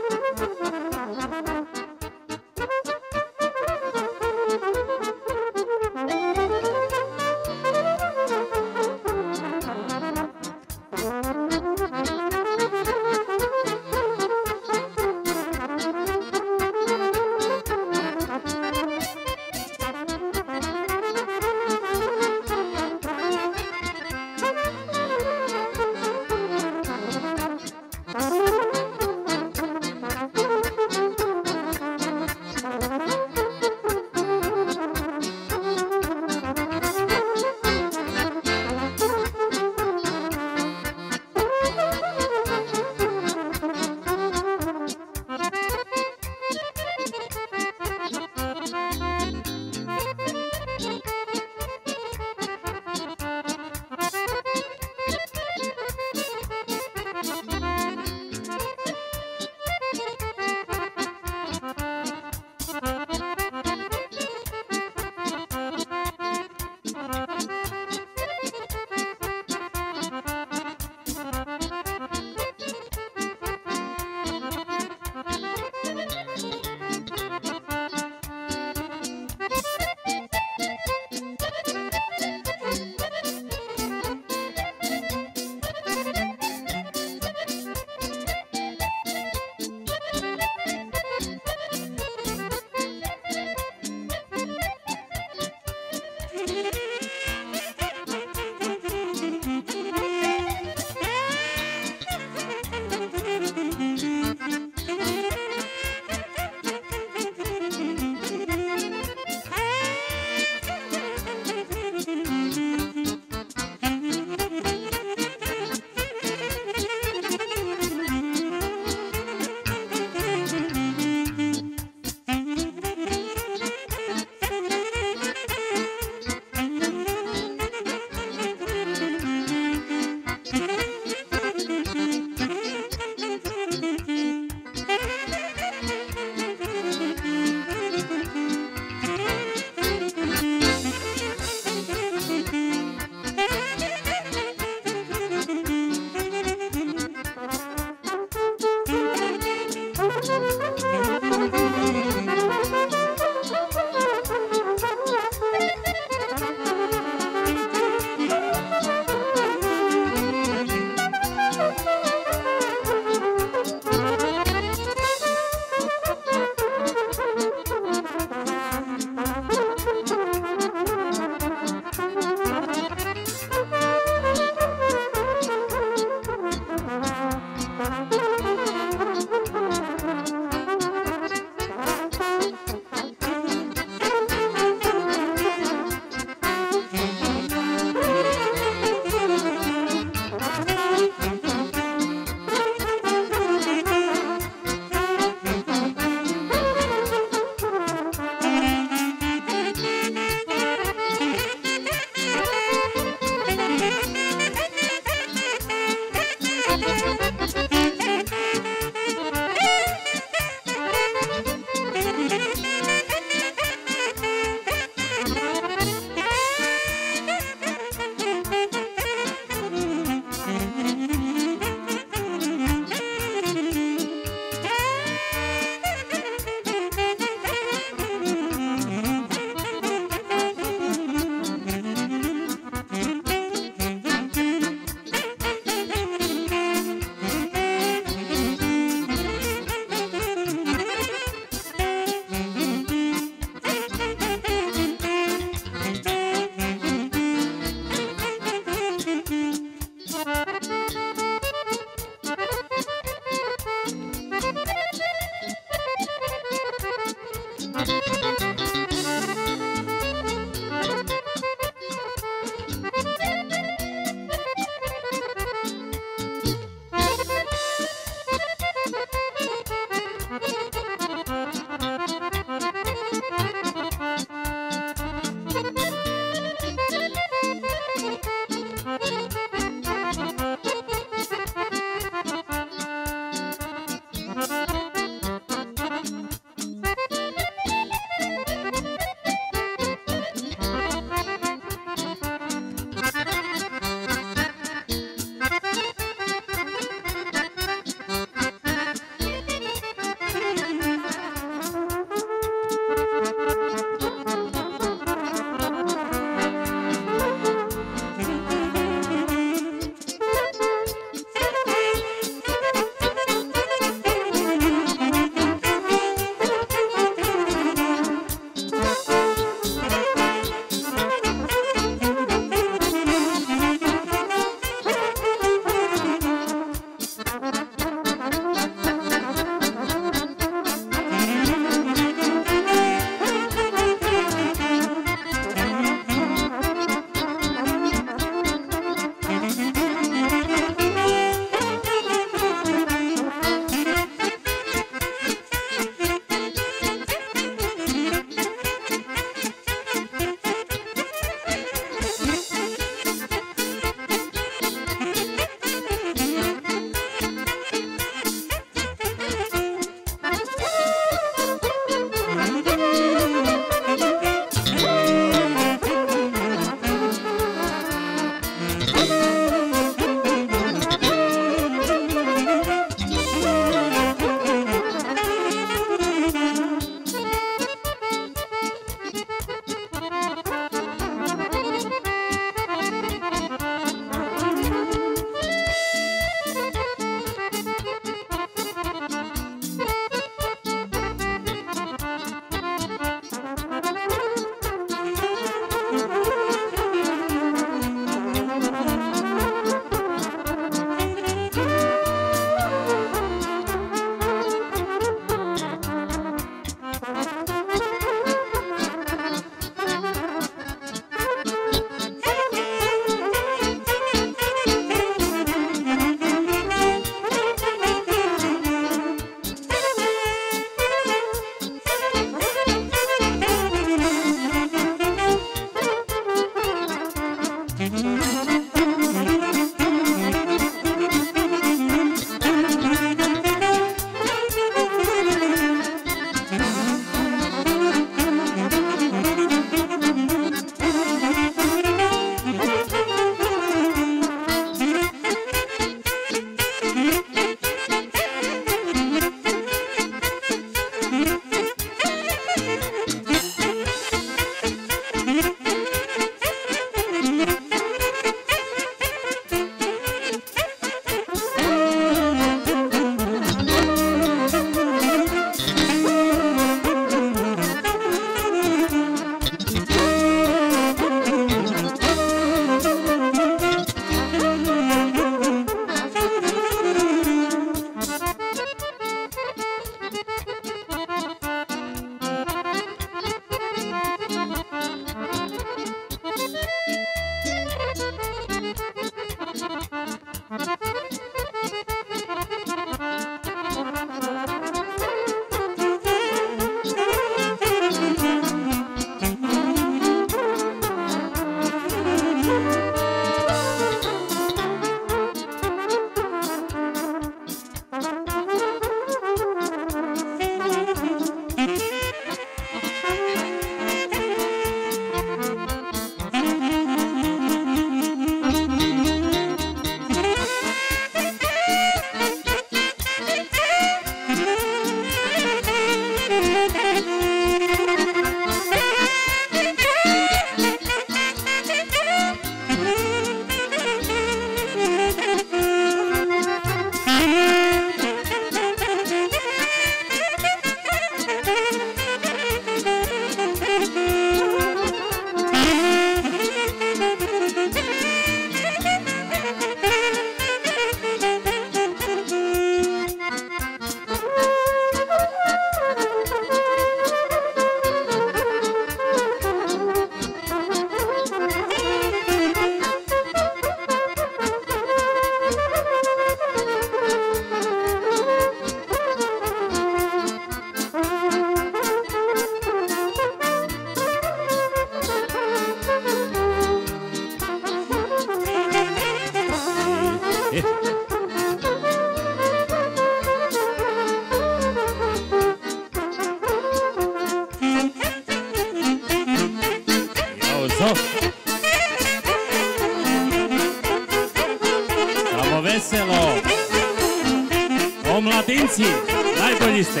băieții, hai băliste!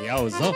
Ia-o-zo!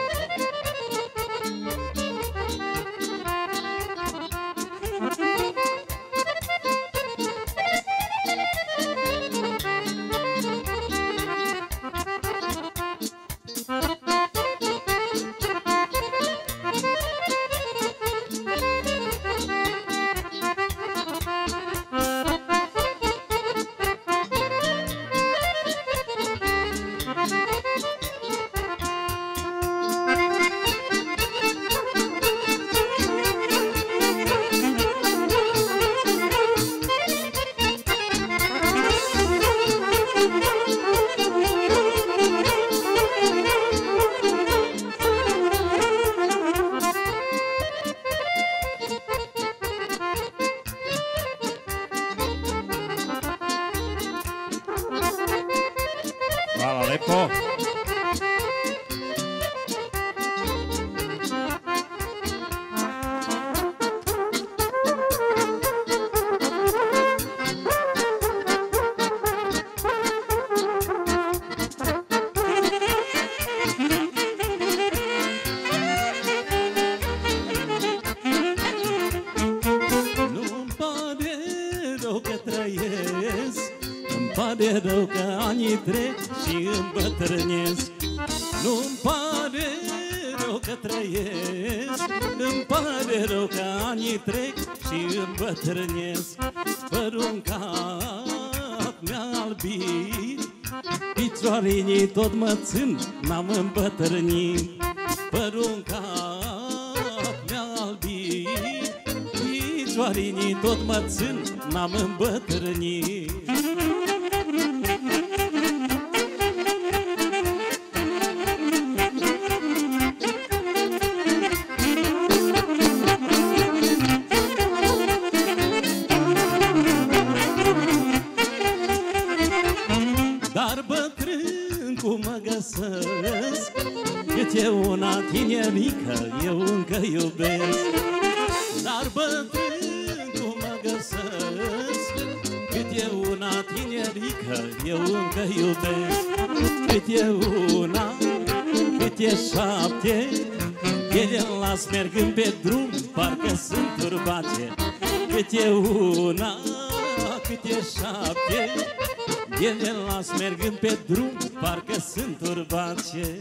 pare rău că anii trec și îmbătrânesc. Nu-mi pare rău că trăiesc, îmi pare rău că anii trec și îmbătrânesc. Părul-n cap mi-a albit, picioarinii tot mă țin, n-am îmbătrânit. Părul-n cap mi-a albit, picioarinii tot mă țin, n-am îmbătrânit. Dar bătrân cum mă găsesc, cât e una tinerică, eu încă iubesc. Dar bătrân cum mă găsesc, cât e una tinerică, eu încă iubesc. Cât e una, cât e 7, ele las mergând pe drum, parcă sunt turbace. Cât e una, cât e 7, ele las mergând pe drum, parcă sunt turbace.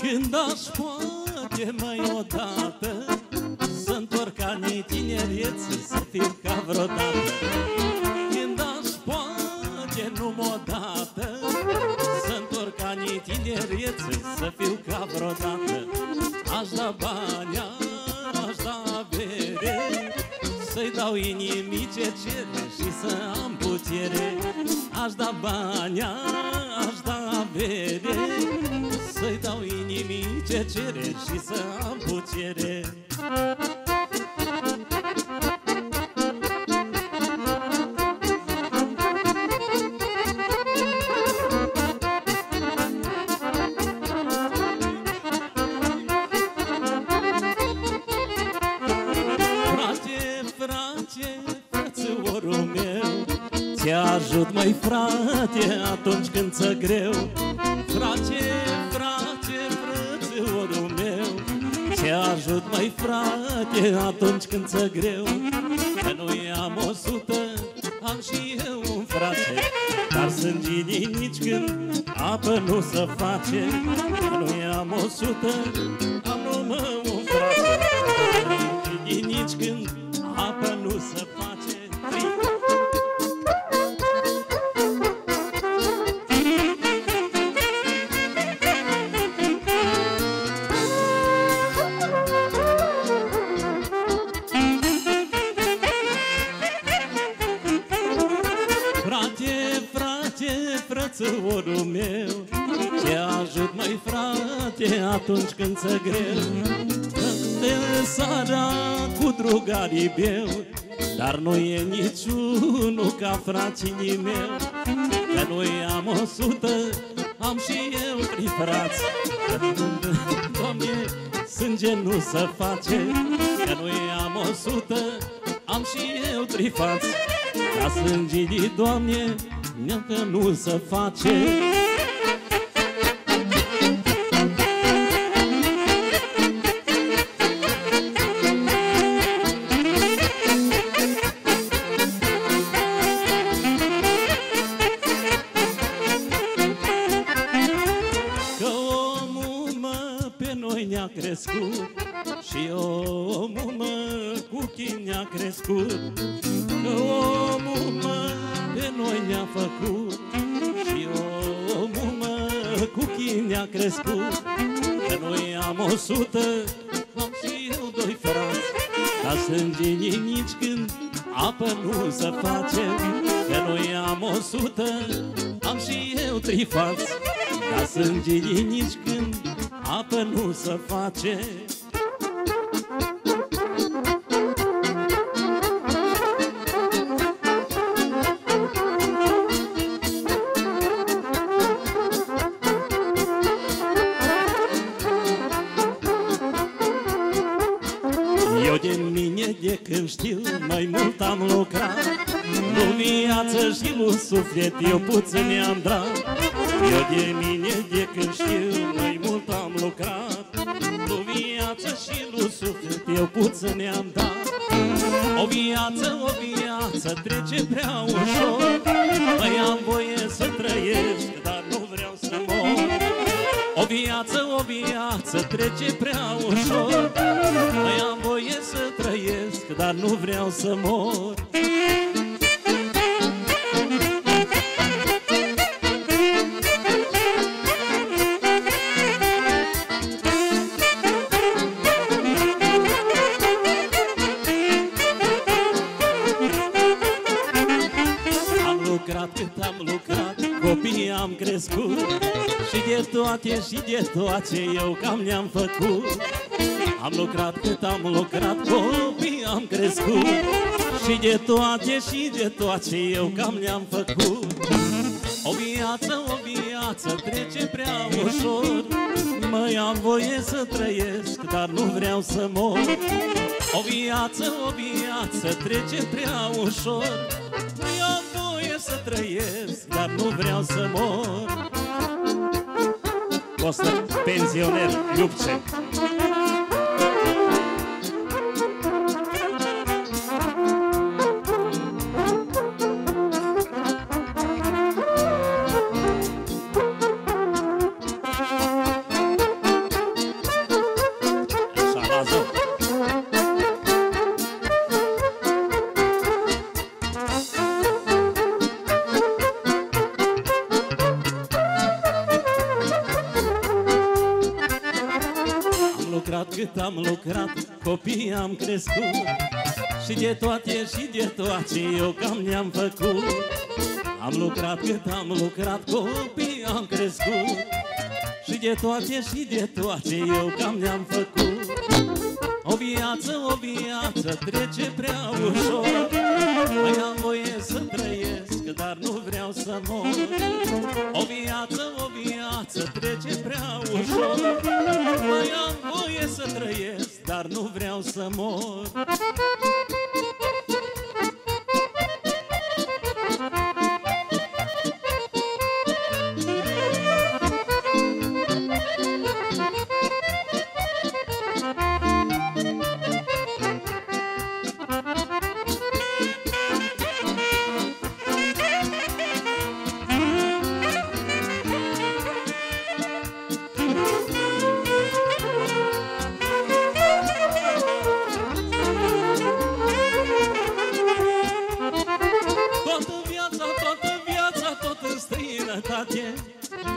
Când aș poate mai odată să întorc anii tinerețe, să fiu ca vreodată. Numai odată să întorc anii tinerețe, să fiu ca vreodată. Aș da bani, aș da avere, să-i dau inimii ce cere și să am putere. Aș da bani, aș da avere, să-i dau inimii ce cere și să am putere. Frățiorul meu, te ajut, măi frate, atunci când ți-e greu. Frate, frățiorul meu, te ajut, măi frate, atunci când ți-e greu. Că nu-i am 100, am și eu un frate, dar sânginii nici când apă nu se face. Că nu-i am 100, am numai un frate, sânginii nici când apă nu se face. Frate, frățiorul meu, te ajut, măi frate, atunci când ți-e greu. Când de seara avut drugarii meu, dar nu e niciunul ca frații meu. Că noi am 100, am și eu 3 frați. Doamne, sânge nu se face, că noi am 100, am și eu 3 frați. Ca sângii, Doamne, că nu se face. Și omul, mă, cu chin ne-a crescut. Că omul, mă, pe noi ne-a făcut. Și omul, mă, cu chin ne-a crescut. Că noi am 100, am și eu 2 frați. Ca sângenii nici când apă nu se face. Că noi am 100, am și eu 3 frați. Ca sângenii nici când apă nu se face. Eu de mine, de când știu, mai mult am lucrat. Lu viață și lu suflet, eu puțin am dat. Eu de mine, de când știu, mai mult am lucrat. Lu viață și lu suflet, eu puțin am dat. O viață trece prea ușor. Mai am voie să trăiesc, dar nu vreau să mor. O viață trece prea ușor. Mai am voie să trăiesc, dar nu vreau să mor. Cât am lucrat, copii am crescut. Și de toate eu cam le-am făcut. Am lucrat cât am lucrat, copii am crescut. Și de toate eu cam le-am făcut. O viață trece prea ușor. Mai am voie să trăiesc, dar nu vreau să mor. O viață trece prea ușor. Mai am voie să trăiesc, dar nu vreau să mor. Costă pensioner, Iubce. Cât am lucrat, copii am crescut. Și de toate eu cam le-am făcut. Am lucrat cât am lucrat, copii am crescut. Și de toate eu cam le-am făcut. O viață trece prea ușor. Mai am voie să trăiesc, dar nu vreau să mor. O viață trece prea ușor. Mai am voie să trăiesc, dar nu vreau să mor.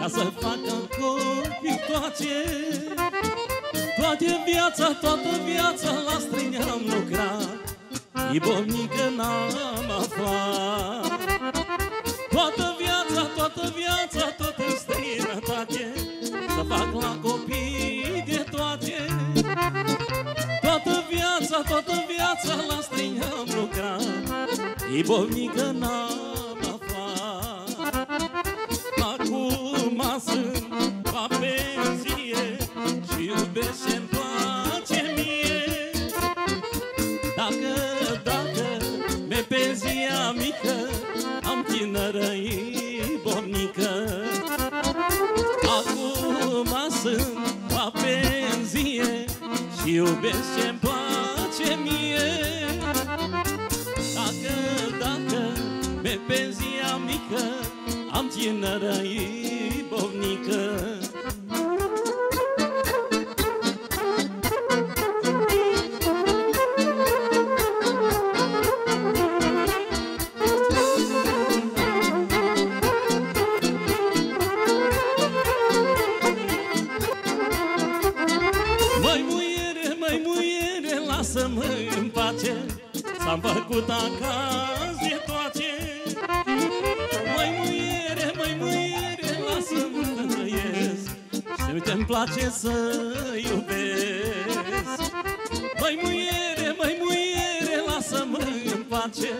Ca să facă copii toată viața la străini am lucrat. E bolnică n-am aflat. Toată viața, tot în străinătate, să fac la copii de toate. Toată viața Ibovnică n-am aflat. Acum sunt la pensie și iubesc ce-mi place mie. Dacă mi-e pensia mică, am tineră ibovnică. Acum sunt la pensie și iubesc ce-mi place mie. Dacă mi-e pensia mică, am tineră ibovnică. Măi muiere, lasă-mă în pace, s-am făcut acasă de toate. Măi muiere, lasă-mă să trăiesc și uite-mi place să iubesc. Măi muiere, lasă-mă în pace,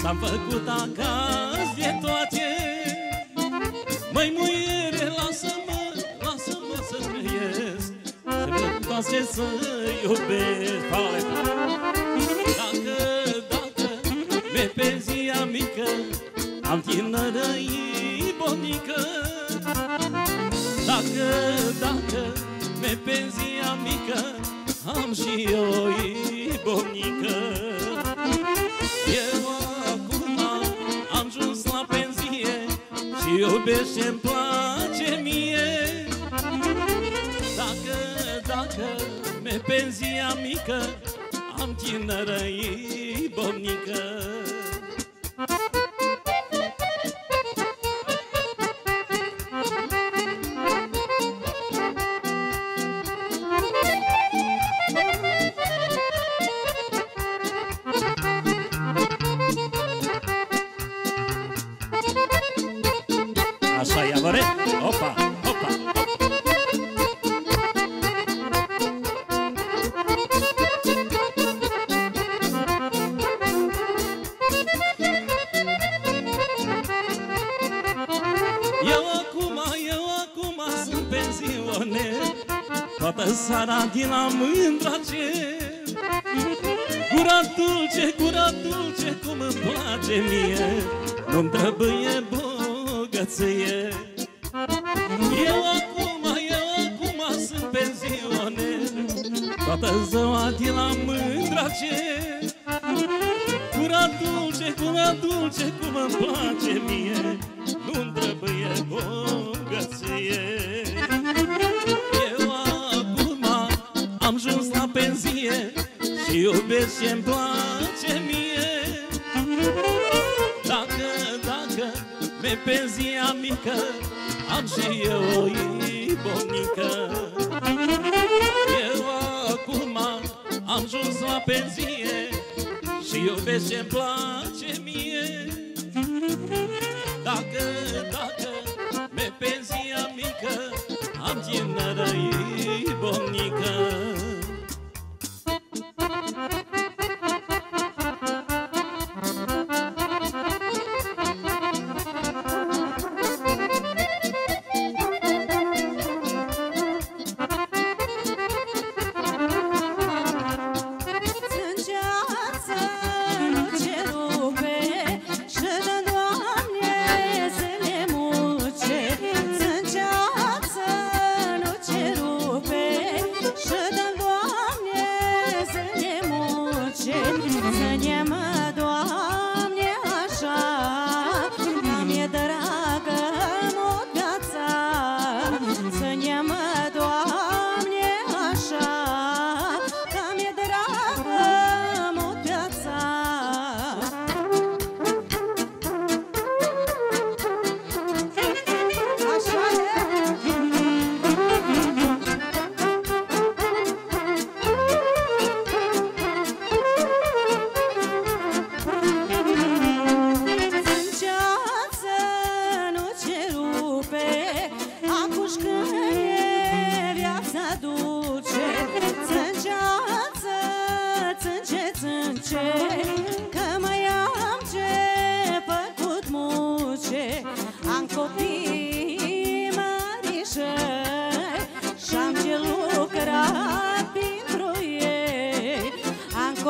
s-am făcut acasă de toate. Măi muiere, lasă-mă să trăiesc și uite-mi place să iubesc. Dacă mi-e pensia mică, am tineră ibovnică. Dacă mi-e pensia mică, am și eu ibovnică. Eu acum am ajuns la pensie și iubesc ce-mi place mie. Dacă mi-e pensia mică, am tineră ibovnică. Așa, Iavore, opa, opa. Eu acum sunt pensioner, toată seara din la mândra cer. Gura dulce, cum îmi place mie, nu-mi trebuie bogăție. Eu acum sunt pensioner, toată ziua din la mândra cer. Gura dulce, cum îmi place mie, nu-mi trebuie bogăție. Eu acum am ajuns la pensie și iubesc ce-mi place mie. Dacă mi-e pensia mică, am și eu o ibovnică. Eu acum am ajuns la pensie și iubesc ce-mi place mie. Dacă mi-e pensia mică, am tineră ibovnică. Cerul pe și de Doamne zile mult.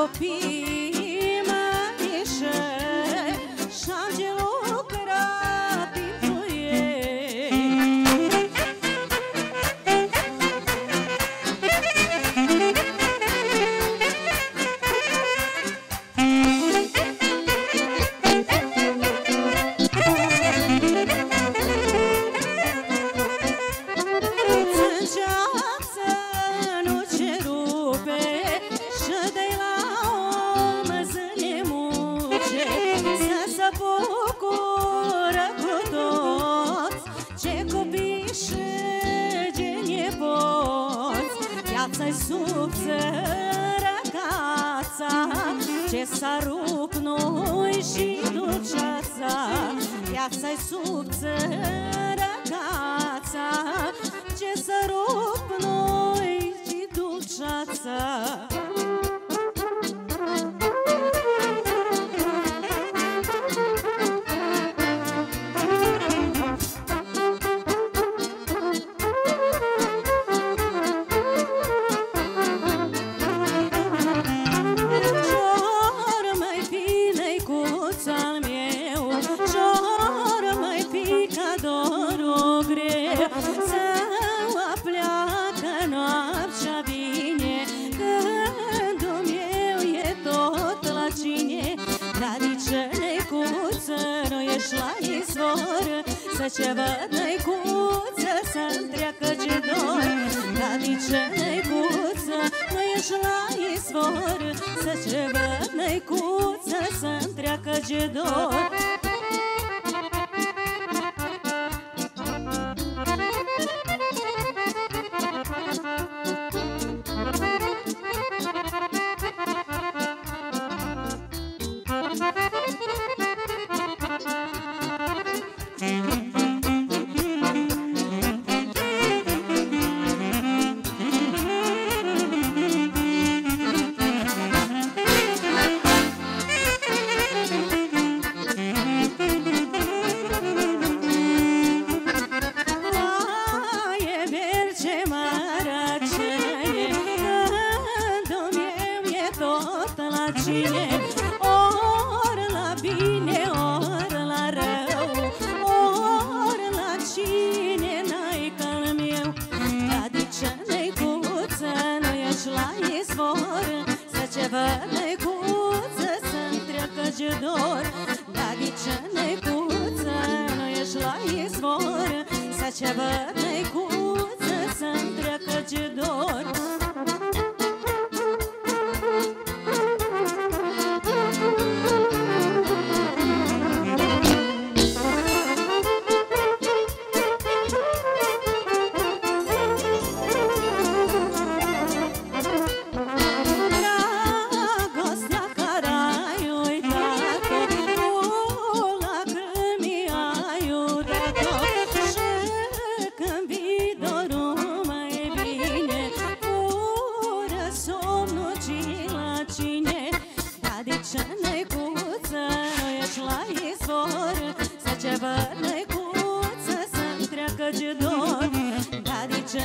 copii mărișori și-am ce lucra pentru ei. Viața-i sub sărăcața, ce s-a rupt noi și dulceața. Viața-i sub sărăcața, ce s-a rupt noi și dulceața. Să ce văd năicuță, să-mi treacă ce dor. Adice năicuță, nu ești la izvor. Să ce văd năicuță, să-mi treacă ce dor. Ori la bine, ori la rău, ori la cine n-ai cal meu. Adice năicuță, nu ești la izvor. Să ce văd năicuță, să-mi treacă ce dor. Adice năicuță, nu ești la izvor. Să ce văd năicuță, să-mi treacă ce dor. Să ce văd năicuță, să-mi treacă ce dor. Dar de ce